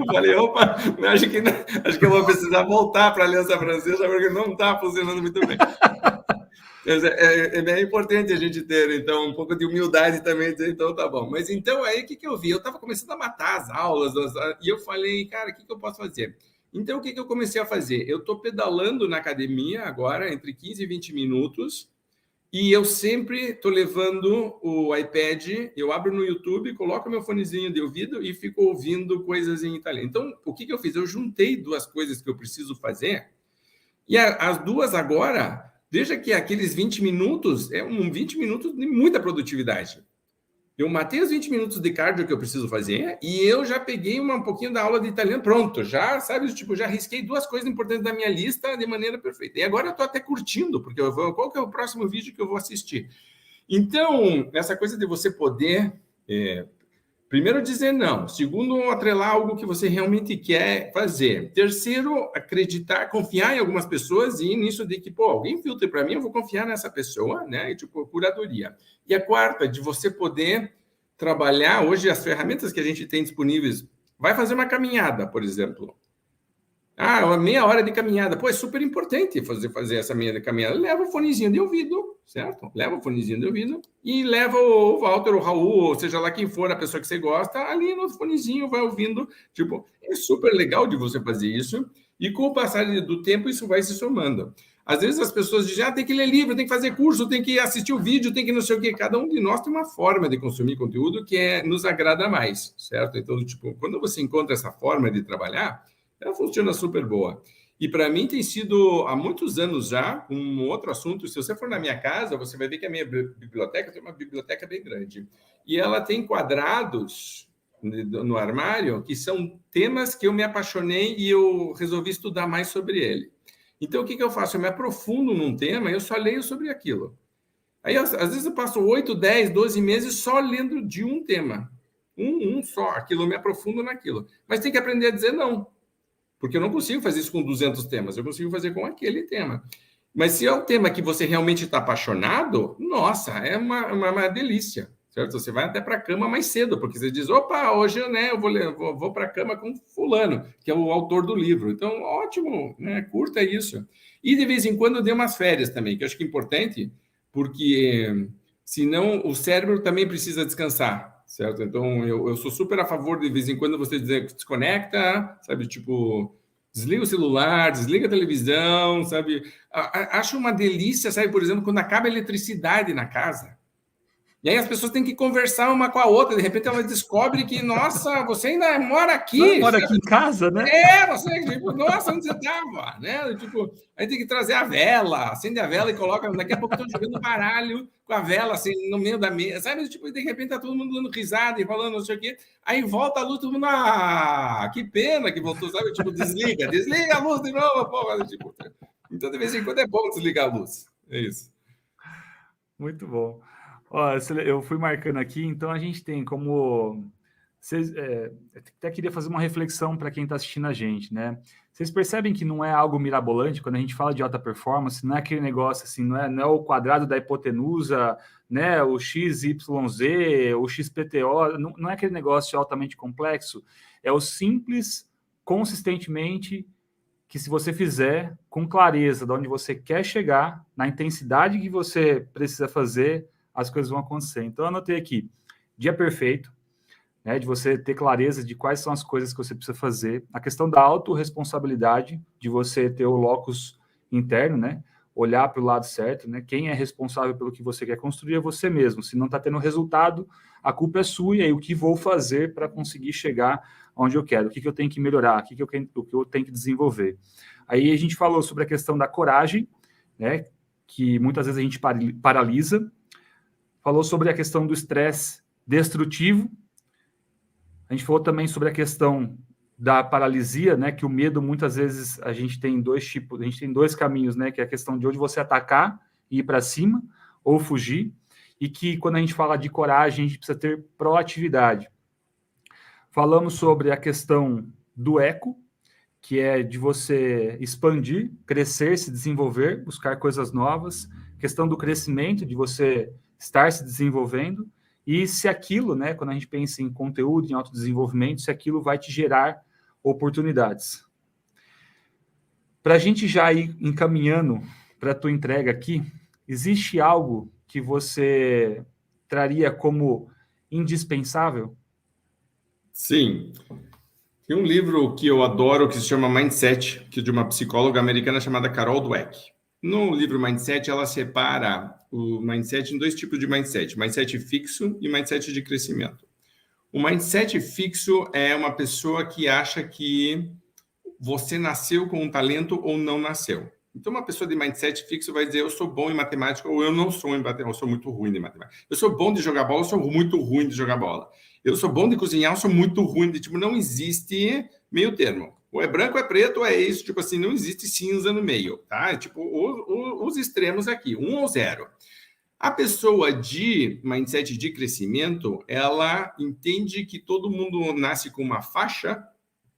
falei, opa, acho que eu vou precisar voltar para a Aliança Francesa, porque não está funcionando muito bem. É importante a gente ter, então, um pouco de humildade também, dizer, então, tá bom. Mas, então, aí, o que eu vi? Eu estava começando a matar as aulas, e eu falei, cara, o que eu posso fazer? Então, o que eu comecei a fazer? Eu estou pedalando na academia agora, entre 15 e 20 minutos, e eu sempre estou levando o iPad, eu abro no YouTube, coloco meu fonezinho de ouvido e fico ouvindo coisas em italiano. Então, o que eu fiz? Eu juntei 2 coisas que eu preciso fazer, e as 2 agora... Veja que aqueles 20 minutos 20 minutos de muita produtividade. Eu matei os 20 minutos de cardio que eu preciso fazer e eu já peguei um pouquinho da aula de italiano pronto. Já, sabe, tipo, já risquei 2 coisas importantes da minha lista de maneira perfeita. E agora eu estou até curtindo, porque qual que é o próximo vídeo que eu vou assistir? Então, essa coisa de você poder... primeiro, dizer não. Segundo, atrelar algo que você realmente quer fazer. Terceiro, acreditar, confiar em algumas pessoas e nisso de que, alguém filtra para mim, eu vou confiar nessa pessoa, né? E, curadoria. E a quarta, de você poder trabalhar, hoje, as ferramentas que a gente tem disponíveis, vai fazer uma caminhada, por exemplo. Uma meia hora de caminhada. É super importante fazer essa meia caminhada. Leva o fonezinho de ouvido, certo? Leva o fonezinho de ouvido e leva o Walter, o Raul, ou seja lá quem for, a pessoa que você gosta, ali no fonezinho, vai ouvindo. É super legal de você fazer isso. E com o passar do tempo, isso vai se somando. Às vezes as pessoas dizem, tem que ler livro, tem que fazer curso, tem que assistir o vídeo, tem que não sei o quê. Cada um de nós tem uma forma de consumir conteúdo que nos agrada mais, certo? Então, quando você encontra essa forma de trabalhar, ela funciona super boa. E para mim tem sido, há muitos anos já, um outro assunto. Se você for na minha casa, você vai ver que a minha biblioteca tem uma biblioteca bem grande. E ela tem quadrados no armário que são temas que eu me apaixonei e eu resolvi estudar mais sobre ele. Então, o que eu faço? Eu me aprofundo num tema e eu só leio sobre aquilo. Aí, às vezes, eu passo 8, 10, 12 meses só lendo de um tema. Um só. Aquilo, eu me aprofundo naquilo. Mas tem que aprender a dizer não. Porque eu não consigo fazer isso com 200 temas, eu consigo fazer com aquele tema. Mas se é um tema que você realmente está apaixonado, nossa, é uma delícia, certo? Você vai até para a cama mais cedo, porque você diz, opa, hoje eu vou para a cama com fulano, que é o autor do livro. Então, ótimo, né? Curta isso. E de vez em quando dê umas férias também, que eu acho que é importante, porque senão o cérebro também precisa descansar. Certo? Então, eu sou super a favor de vez em quando você dizer que desconecta, sabe? Desliga o celular, desliga a televisão, sabe? Acho uma delícia, sabe? Por exemplo, quando acaba a eletricidade na casa. E aí as pessoas têm que conversar uma com a outra. De repente ela descobre que, nossa, você ainda mora aqui. Mora aqui em casa, né? Você, nossa, onde você estava? Né? Aí tem que trazer a vela, acende a vela e coloca. Daqui a pouco estão jogando baralho com a vela, assim, no meio da mesa. Sabe? De repente tá todo mundo dando risada e falando não sei o quê. Aí volta a luz, todo mundo, que pena que voltou, sabe? Desliga a luz de novo, porra. Então, de vez em quando é bom desligar a luz. É isso. Muito bom. Ó, eu fui marcando aqui, então a gente tem como... até queria fazer uma reflexão para quem está assistindo a gente, né? Vocês percebem que não é algo mirabolante quando a gente fala de alta performance, não é aquele negócio assim, não é o quadrado da hipotenusa, né? O XYZ, o XPTO, não é aquele negócio altamente complexo, é o simples, consistentemente, que se você fizer com clareza de onde você quer chegar, na intensidade que você precisa fazer, as coisas vão acontecer. Então, eu anotei aqui, dia perfeito, né, de você ter clareza de quais são as coisas que você precisa fazer, a questão da autorresponsabilidade, de você ter o locus interno, né, olhar para o lado certo, né, quem é responsável pelo que você quer construir é você mesmo, se não está tendo resultado, a culpa é sua, e aí o que vou fazer para conseguir chegar onde eu quero, o que eu tenho que melhorar, o que eu tenho que desenvolver. Aí a gente falou sobre a questão da coragem, né, que muitas vezes a gente paralisa, falou sobre a questão do estresse destrutivo, a gente falou também sobre a questão da paralisia, né, que o medo, muitas vezes, a gente tem 2 tipos, a gente tem 2 caminhos, né, que é a questão de onde você atacar e ir para cima, ou fugir, e que quando a gente fala de coragem, a gente precisa ter proatividade. Falamos sobre a questão do eco, que é de você expandir, crescer, se desenvolver, buscar coisas novas, questão do crescimento, de você estar se desenvolvendo, e se aquilo, né, quando a gente pensa em conteúdo, em autodesenvolvimento, se aquilo vai te gerar oportunidades. Para a gente já ir encaminhando para a tua entrega aqui, existe algo que você traria como indispensável? Sim. Tem um livro que eu adoro que se chama Mindset, que é de uma psicóloga americana chamada Carol Dweck. No livro Mindset, ela separa o mindset em dois tipos de mindset: mindset fixo e mindset de crescimento. O mindset fixo é uma pessoa que acha que você nasceu com um talento ou não nasceu. Então, uma pessoa de mindset fixo vai dizer: eu sou bom em matemática ou eu não sou em matemática, eu sou muito ruim em matemática. Eu sou bom de jogar bola, eu sou muito ruim de jogar bola. Eu sou bom de cozinhar, eu sou muito ruim de... Tipo, não existe meio termo. Ou é branco, ou é preto, ou é isso. Tipo assim, não existe cinza no meio, tá? É tipo, os extremos aqui, 1 ou 0. A pessoa de mindset de crescimento, ela entende que todo mundo nasce com uma faixa,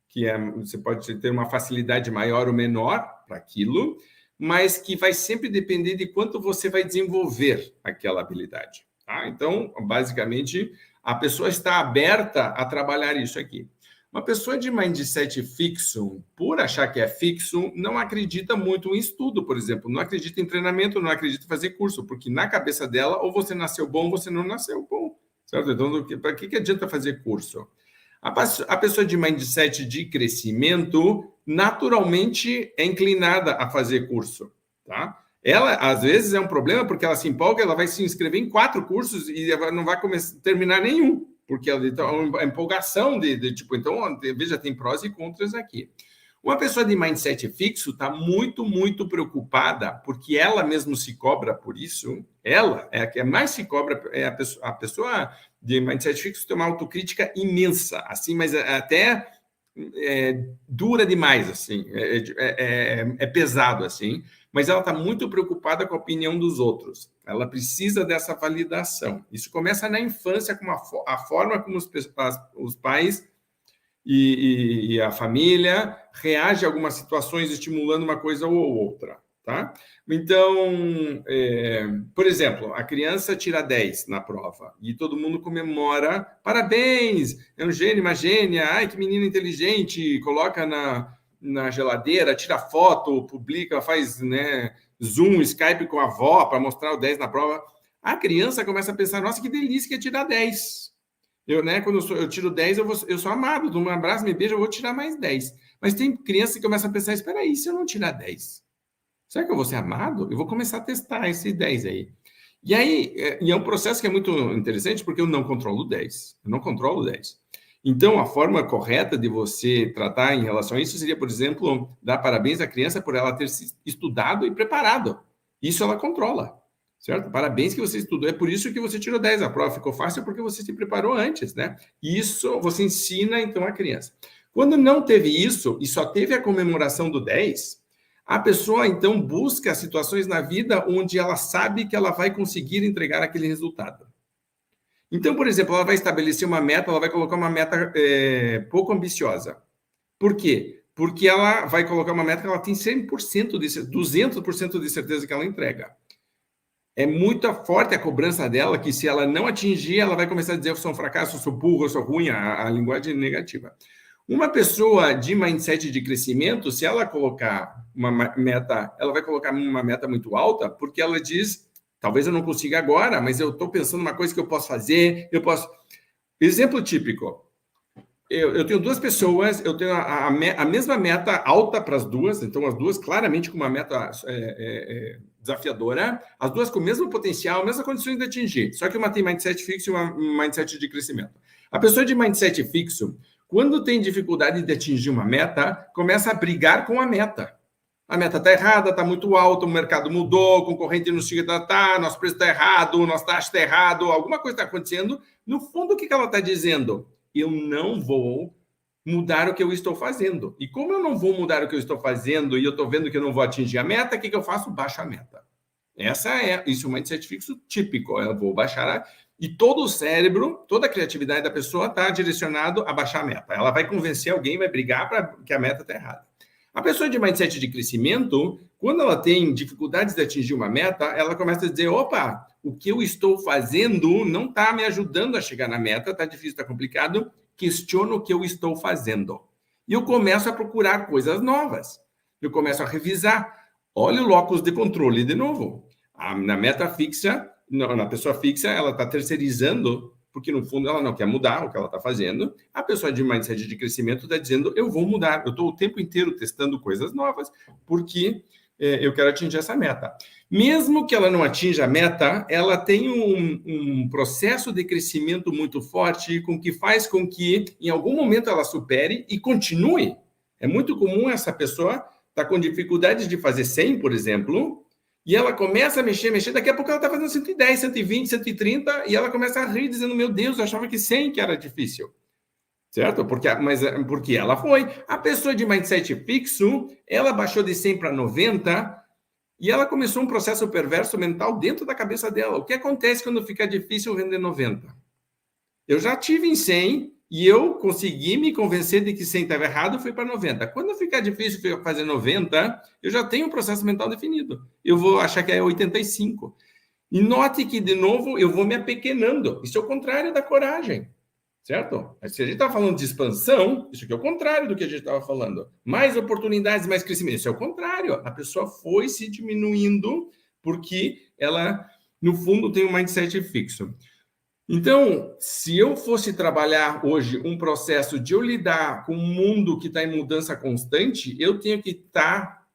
que você pode ter uma facilidade maior ou menor para aquilo, mas que vai sempre depender de quanto você vai desenvolver aquela habilidade. Tá? Então, basicamente, a pessoa está aberta a trabalhar isso aqui. Uma pessoa de mindset fixo, por achar que é fixo, não acredita muito em estudo, por exemplo. Não acredita em treinamento, não acredita em fazer curso, porque na cabeça dela, ou você nasceu bom, ou você não nasceu bom. Certo? Então, para que adianta fazer curso? A pessoa de mindset de crescimento, naturalmente, é inclinada a fazer curso. Tá? Ela, às vezes, é um problema porque ela se empolga, ela vai se inscrever em 4 cursos e não vai terminar nenhum, porque ela tem uma empolgação tipo, então, veja, tem prós e contras aqui. Uma pessoa de mindset fixo está muito, muito preocupada, porque ela mesmo se cobra por isso. Ela é a que mais se cobra, é a pessoa de mindset fixo tem uma autocrítica imensa, assim, mas até dura demais, assim, é pesado, assim, mas ela está muito preocupada com a opinião dos outros. Ela precisa dessa validação. Isso começa na infância, com a forma como os pais e a família reagem a algumas situações, estimulando uma coisa ou outra. Tá? Então, por exemplo, a criança tira 10 na prova e todo mundo comemora, parabéns, é um gênio, uma gênia, ai, que menina inteligente, coloca na geladeira, tira foto, publica, faz, né, Zoom, Skype com a avó para mostrar o 10 na prova. A criança começa a pensar, nossa, que delícia que é tirar 10. Quando eu tiro 10, eu sou amado, dou um abraço, me beija, eu vou tirar mais 10. Mas tem criança que começa a pensar, espera aí, se eu não tirar 10? Será que eu vou ser amado? Eu vou começar a testar esses 10 aí. E aí, é um processo que é muito interessante, porque eu não controlo 10. Eu não controlo 10. Então, a forma correta de você tratar em relação a isso seria, por exemplo, dar parabéns à criança por ela ter se estudado e preparado. Isso ela controla, certo? Parabéns que você estudou. É por isso que você tirou 10. A prova ficou fácil porque você se preparou antes, né? E isso você ensina, então, a criança. Quando não teve isso e só teve a comemoração do 10... a pessoa, então, busca situações na vida onde ela sabe que ela vai conseguir entregar aquele resultado. Então, por exemplo, ela vai estabelecer uma meta, ela vai colocar uma meta pouco ambiciosa. Por quê? Porque ela vai colocar uma meta que ela tem 100%, 200% de certeza que ela entrega. É muito forte a cobrança dela, que se ela não atingir, ela vai começar a dizer: eu sou um fracasso, eu sou burro, eu sou ruim, a linguagem negativa. Uma pessoa de mindset de crescimento, se ela colocar uma meta, ela vai colocar uma meta muito alta, porque ela diz, talvez eu não consiga agora, mas eu estou pensando numa coisa que eu posso fazer, Exemplo típico. Eu tenho 2 pessoas, eu tenho a mesma meta alta para as duas, então as duas claramente com uma meta desafiadora, as duas com o mesmo potencial, mesmas condições de atingir, só que uma tem mindset fixo e uma mindset de crescimento. A pessoa de mindset fixo, quando tem dificuldade de atingir uma meta, começa a brigar com a meta. A meta está errada, está muito alta, o mercado mudou, a concorrente não chega, nosso preço está errado, nossa taxa está errado, alguma coisa está acontecendo. No fundo, o que ela está dizendo? Eu não vou mudar o que eu estou fazendo. E como eu não vou mudar o que eu estou fazendo e eu estou vendo que eu não vou atingir a meta, o que eu faço? Baixo a meta. Isso é um mindset fixo típico. Eu vou baixar e todo o cérebro, toda a criatividade da pessoa está direcionado a baixar a meta. Ela vai convencer alguém, vai brigar para que a meta está errada. A pessoa de mindset de crescimento, quando ela tem dificuldades de atingir uma meta, ela começa a dizer, opa, o que eu estou fazendo não está me ajudando a chegar na meta, está difícil, está complicado, questiono o que eu estou fazendo. E eu começo a procurar coisas novas. Eu começo a revisar. Olha o locus de controle de novo. Na meta fixa, na pessoa fixa, ela está terceirizando, porque no fundo ela não quer mudar o que ela está fazendo. A pessoa de mindset de crescimento está dizendo, eu vou mudar. Eu estou o tempo inteiro testando coisas novas, porque eu quero atingir essa meta. Mesmo que ela não atinja a meta, ela tem um processo de crescimento muito forte, que faz com que, em algum momento, ela supere e continue. É muito comum essa pessoa estar com dificuldades de fazer 100, por exemplo, e ela começa a mexer, daqui a pouco ela está fazendo 110, 120, 130, e ela começa a rir, dizendo, meu Deus, eu achava que 100 que era difícil. Certo? Porque ela foi. A pessoa de mindset fixo, ela baixou de 100 para 90 e ela começou um processo perverso mental dentro da cabeça dela. O que acontece quando fica difícil vender 90? Eu já tive em 100 e eu consegui me convencer de que 100 estava errado, fui para 90. Quando ficar difícil fazer 90, eu já tenho um processo mental definido. Eu vou achar que é 85. E note que, de novo, eu vou me apequenando. Isso é o contrário da coragem. Certo? Se a gente está falando de expansão, isso aqui é o contrário do que a gente estava falando. Mais oportunidades, mais crescimento. Isso é o contrário. A pessoa foi se diminuindo porque ela, no fundo, tem um mindset fixo. Então, se eu fosse trabalhar hoje um processo de eu lidar com um mundo que está em mudança constante, eu tenho que estar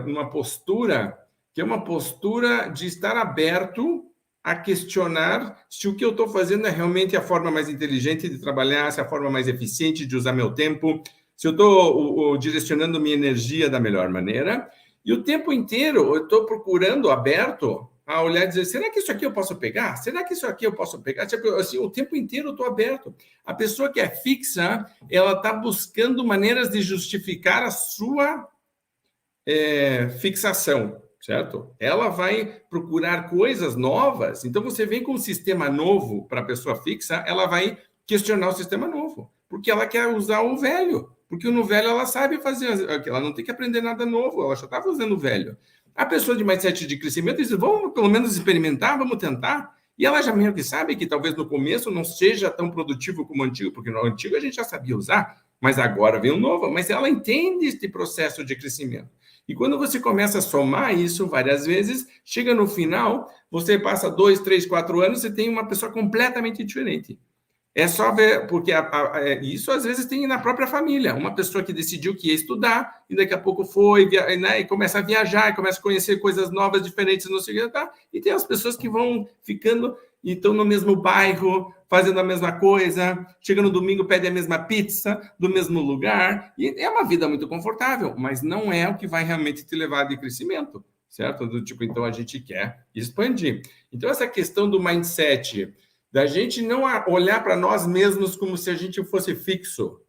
numa postura que é uma postura de estar aberto a questionar se o que eu estou fazendo é realmente a forma mais inteligente de trabalhar, se é a forma mais eficiente de usar meu tempo, se eu estou direcionando minha energia da melhor maneira. E o tempo inteiro eu estou procurando aberto a olhar e dizer, será que isso aqui eu posso pegar? Será que isso aqui eu posso pegar? Tipo, assim, o tempo inteiro eu estou aberto. A pessoa que é fixa, ela está buscando maneiras de justificar a sua fixação. Certo? Ela vai procurar coisas novas. Então, você vem com um sistema novo para a pessoa fixa, ela vai questionar o sistema novo, porque ela quer usar o velho, porque no velho ela sabe fazer, ela não tem que aprender nada novo, ela já estava usando o velho. A pessoa de mindset de crescimento diz, vamos pelo menos experimentar, vamos tentar, e ela já meio que sabe que talvez no começo não seja tão produtivo como o antigo, porque no antigo a gente já sabia usar, mas agora vem o novo, mas ela entende este processo de crescimento. E quando você começa a somar isso várias vezes, chega no final, você passa 2, 3, 4 anos, você tem uma pessoa completamente diferente. É só ver, porque isso às vezes tem na própria família. Uma pessoa que decidiu que ia estudar, e daqui a pouco foi, né, e começa a viajar, e começa a conhecer coisas novas, diferentes, não sei o que, tá? E tem as pessoas que vão ficando e estão no mesmo bairro, fazendo a mesma coisa, chega no domingo, pede a mesma pizza, do mesmo lugar, e é uma vida muito confortável, mas não é o que vai realmente te levar de crescimento, certo? Do tipo, então a gente quer expandir. Então essa questão do mindset, da gente não olhar para nós mesmos como se a gente fosse fixo,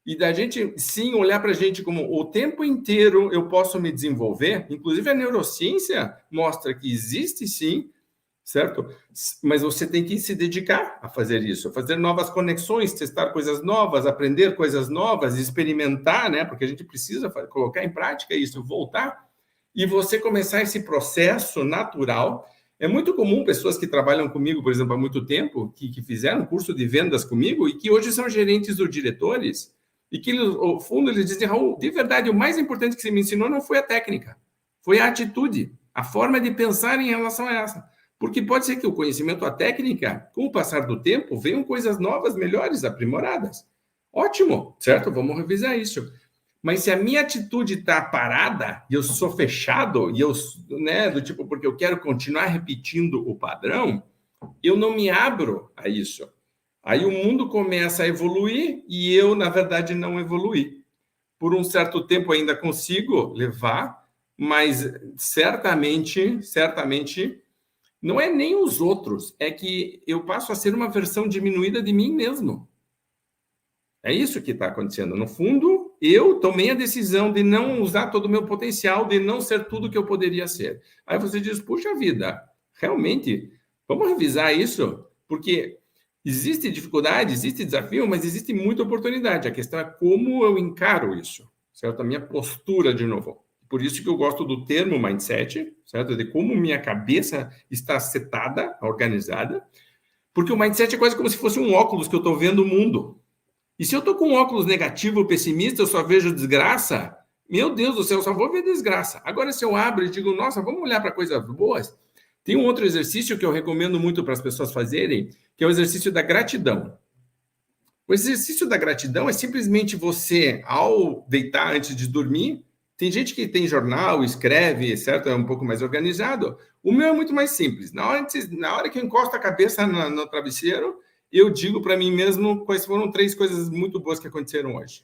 e da gente, sim, olhar para a gente como o tempo inteiro eu posso me desenvolver, inclusive a neurociência mostra que existe, sim, certo? Mas você tem que se dedicar a fazer isso, a fazer novas conexões, testar coisas novas, aprender coisas novas, experimentar, né? Porque a gente precisa colocar em prática isso, voltar, e você começar esse processo natural. É muito comum pessoas que trabalham comigo, por exemplo, há muito tempo, que fizeram curso de vendas comigo e que hoje são gerentes ou diretores, e que, no fundo, eles dizem, Raul, de verdade, o mais importante que você me ensinou não foi a técnica, foi a atitude, a forma de pensar em relação a essa. Porque pode ser que o conhecimento, a técnica, com o passar do tempo, venham coisas novas, melhores, aprimoradas. Ótimo, certo? Vamos revisar isso. Mas se a minha atitude está parada, e eu sou fechado, e eu, né, do tipo, porque eu quero continuar repetindo o padrão, eu não me abro a isso. Aí o mundo começa a evoluir e eu, na verdade, não evoluí. Por um certo tempo ainda consigo levar, mas certamente, não é nem os outros, é que eu passo a ser uma versão diminuída de mim mesmo. É isso que está acontecendo. No fundo, eu tomei a decisão de não usar todo o meu potencial, de não ser tudo que eu poderia ser. Aí você diz, puxa vida, realmente, vamos revisar isso? Porque existe dificuldade, existe desafio, mas existe muita oportunidade. A questão é como eu encaro isso, certo? A minha postura, de novo. Por isso que eu gosto do termo mindset, certo? De como minha cabeça está setada, organizada, porque o mindset é quase como se fosse um óculos que eu estou vendo o mundo. E se eu estou com um óculos negativo, pessimista, eu só vejo desgraça, meu Deus do céu, eu só vou ver desgraça. Agora, se eu abro e digo, nossa, vamos olhar para coisas boas, tem um outro exercício que eu recomendo muito para as pessoas fazerem, que é o exercício da gratidão. O exercício da gratidão é simplesmente você, ao deitar antes de dormir, tem gente que tem jornal, escreve, certo? É um pouco mais organizado. O meu é muito mais simples. Na hora que eu encosto a cabeça no travesseiro, eu digo para mim mesmo quais foram 3 coisas muito boas que aconteceram hoje.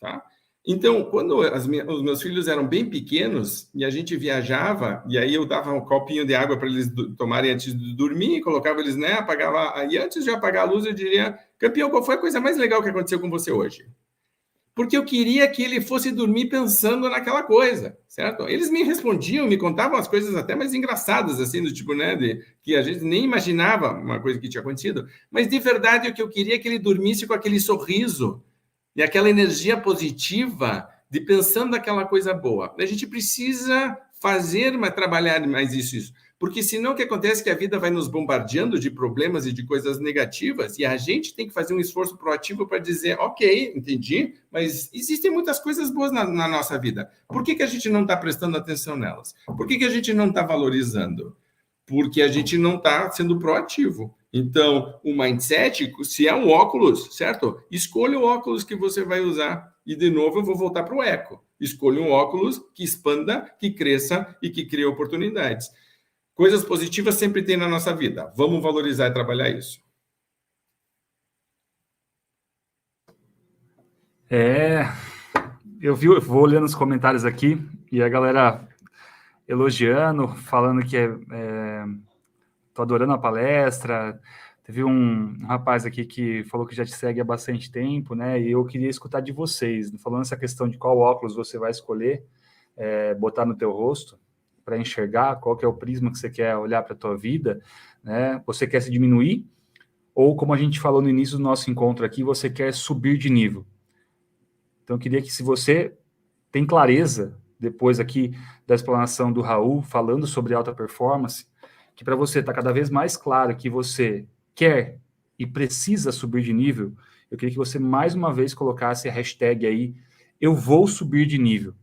Tá? Então, quando os meus filhos eram bem pequenos e a gente viajava, e aí eu dava um copinho de água para eles tomarem antes de dormir, colocava eles, né, apagava, e antes de apagar a luz eu diria, campeão, qual foi a coisa mais legal que aconteceu com você hoje? Porque eu queria que ele fosse dormir pensando naquela coisa, certo? Eles me respondiam, me contavam as coisas até mais engraçadas, assim, do tipo, né, que a gente nem imaginava uma coisa que tinha acontecido, mas de verdade o que eu queria é que ele dormisse com aquele sorriso e aquela energia positiva de pensando naquela coisa boa. A gente precisa fazer, mas trabalhar mais isso. Porque senão o que acontece é que a vida vai nos bombardeando de problemas e de coisas negativas e a gente tem que fazer um esforço proativo para dizer, ok, entendi, mas existem muitas coisas boas na nossa vida. Por que a gente não está prestando atenção nelas? Por que a gente não está valorizando? Porque a gente não está sendo proativo. Então, o mindset, se é um óculos, certo? Escolha o óculos que você vai usar. E, de novo, eu vou voltar para o eco. Escolha um óculos que expanda, que cresça e que crie oportunidades. Coisas positivas sempre tem na nossa vida. Vamos valorizar e trabalhar isso. Eu vou olhando os comentários aqui e a galera elogiando, falando que tô adorando a palestra. Teve um rapaz aqui que falou que já te segue há bastante tempo, né? E eu queria escutar de vocês, falando essa questão de qual óculos você vai escolher, botar no teu rosto para enxergar, qual que é o prisma que você quer olhar para a tua vida, né? Você quer se diminuir? Ou, como a gente falou no início do nosso encontro aqui, você quer subir de nível? Então, eu queria que, se você tem clareza, depois aqui da explanação do Raul, falando sobre alta performance, que para você está cada vez mais claro que você quer e precisa subir de nível, eu queria que você mais uma vez colocasse a hashtag aí, eu vou subir de nível.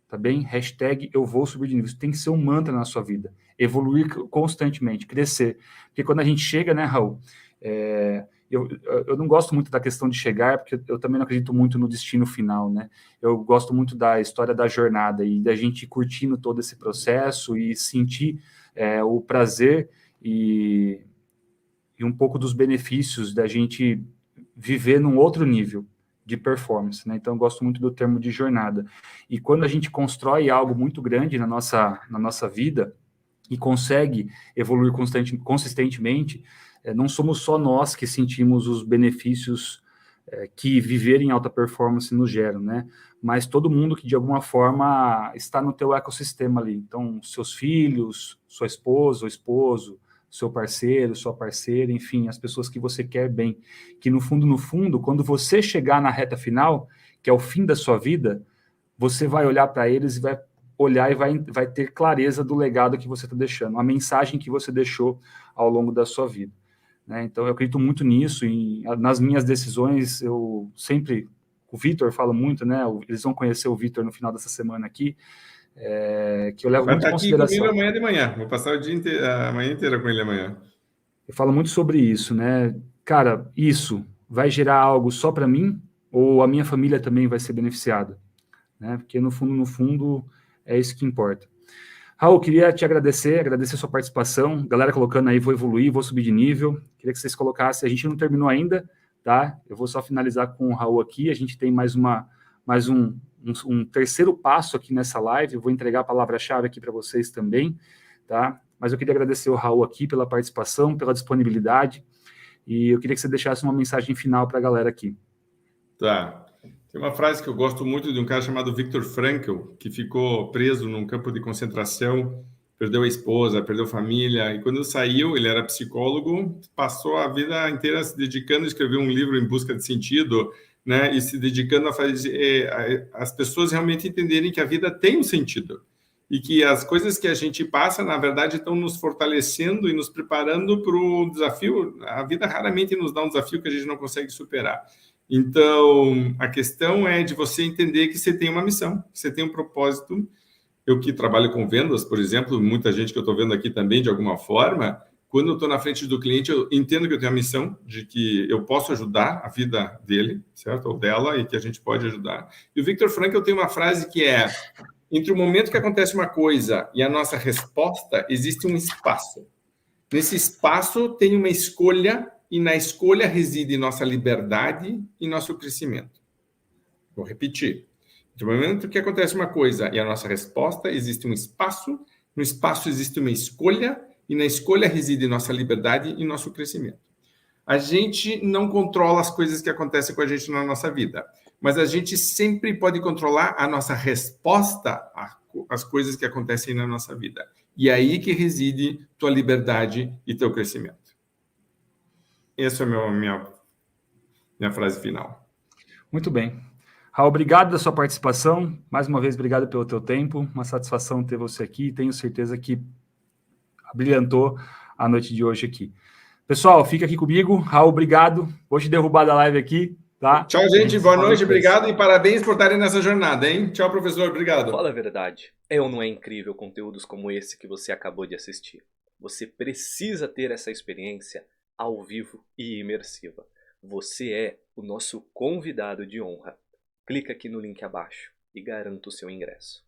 Tá bem? Hashtag eu vou subir de nível. Isso tem que ser um mantra na sua vida. Evoluir constantemente, crescer. Porque quando a gente chega, né, Raul, eu não gosto muito da questão de chegar, porque eu também não acredito muito no destino final, né? Eu gosto muito da história da jornada e da gente curtindo todo esse processo e sentir o prazer e um pouco dos benefícios da gente viver num outro nível de performance, né? Então, eu gosto muito do termo de jornada. E quando a gente constrói algo muito grande na nossa vida e consegue evoluir consistentemente, não somos só nós que sentimos os benefícios que viver em alta performance nos geram, né? Mas todo mundo que, de alguma forma, está no teu ecossistema ali. Então, seus filhos, sua esposa ou esposo, seu parceiro, sua parceira, enfim, as pessoas que você quer bem, que no fundo, quando você chegar na reta final, que é o fim da sua vida, você vai olhar para eles e vai olhar e vai ter clareza do legado que você está deixando, a mensagem que você deixou ao longo da sua vida, né? Então, eu acredito muito nisso e nas minhas decisões, eu sempre, o Vitor fala muito, né? Eles vão conhecer o Vitor no final dessa semana aqui, que eu levo muito em consideração. Vai estar aqui comigo amanhã de manhã. Vou passar a manhã inteira com ele amanhã. Eu falo muito sobre isso, né? Cara, isso vai gerar algo só para mim ou a minha família também vai ser beneficiada, né? Porque no fundo, é isso que importa. Raul, queria te agradecer a sua participação. Galera colocando aí, vou evoluir, vou subir de nível. Queria que vocês colocassem, a gente não terminou ainda, tá? Eu vou só finalizar com o Raul aqui, a gente tem mais um terceiro passo aqui nessa live, eu vou entregar a palavra-chave aqui para vocês também, tá? Mas eu queria agradecer o Raul aqui pela participação, pela disponibilidade, e eu queria que você deixasse uma mensagem final para a galera aqui. Tá. Tem uma frase que eu gosto muito de um cara chamado Viktor Frankl, que ficou preso num campo de concentração, perdeu a esposa, perdeu a família, e quando saiu, ele era psicólogo, passou a vida inteira se dedicando a escrever um livro em busca de sentido, né, e se dedicando a fazer as pessoas realmente entenderem que a vida tem um sentido, e que as coisas que a gente passa, na verdade, estão nos fortalecendo e nos preparando para o desafio. A vida raramente nos dá um desafio que a gente não consegue superar. Então, a questão é de você entender que você tem uma missão, que você tem um propósito. Eu que trabalho com vendas, por exemplo, muita gente que eu estou vendo aqui também, de alguma forma, quando eu estou na frente do cliente, eu entendo que eu tenho a missão de que eu posso ajudar a vida dele, certo? Ou dela, e que a gente pode ajudar. E o Viktor Frankl tem uma frase que é: entre o momento que acontece uma coisa e a nossa resposta, existe um espaço. Nesse espaço tem uma escolha, e na escolha reside nossa liberdade e nosso crescimento. Vou repetir. No momento que acontece uma coisa e a nossa resposta, existe um espaço, no espaço existe uma escolha, e na escolha reside nossa liberdade e nosso crescimento. A gente não controla as coisas que acontecem com a gente na nossa vida, mas a gente sempre pode controlar a nossa resposta às coisas que acontecem na nossa vida. E é aí que reside tua liberdade e teu crescimento. Essa é a minha frase final. Muito bem. Raul, obrigado da sua participação. Mais uma vez, obrigado pelo teu tempo. Uma satisfação ter você aqui. Tenho certeza que brilhantou a noite de hoje aqui. Pessoal, fica aqui comigo. Raul, obrigado. Vou te derrubar da live aqui, tá? Tchau, gente. Boa noite, obrigado e parabéns por estarem nessa jornada, hein? Tchau, professor. Obrigado. Fala a verdade. É ou não é incrível conteúdos como esse que você acabou de assistir? Você precisa ter essa experiência ao vivo e imersiva. Você é o nosso convidado de honra. Clica aqui no link abaixo e garanta o seu ingresso.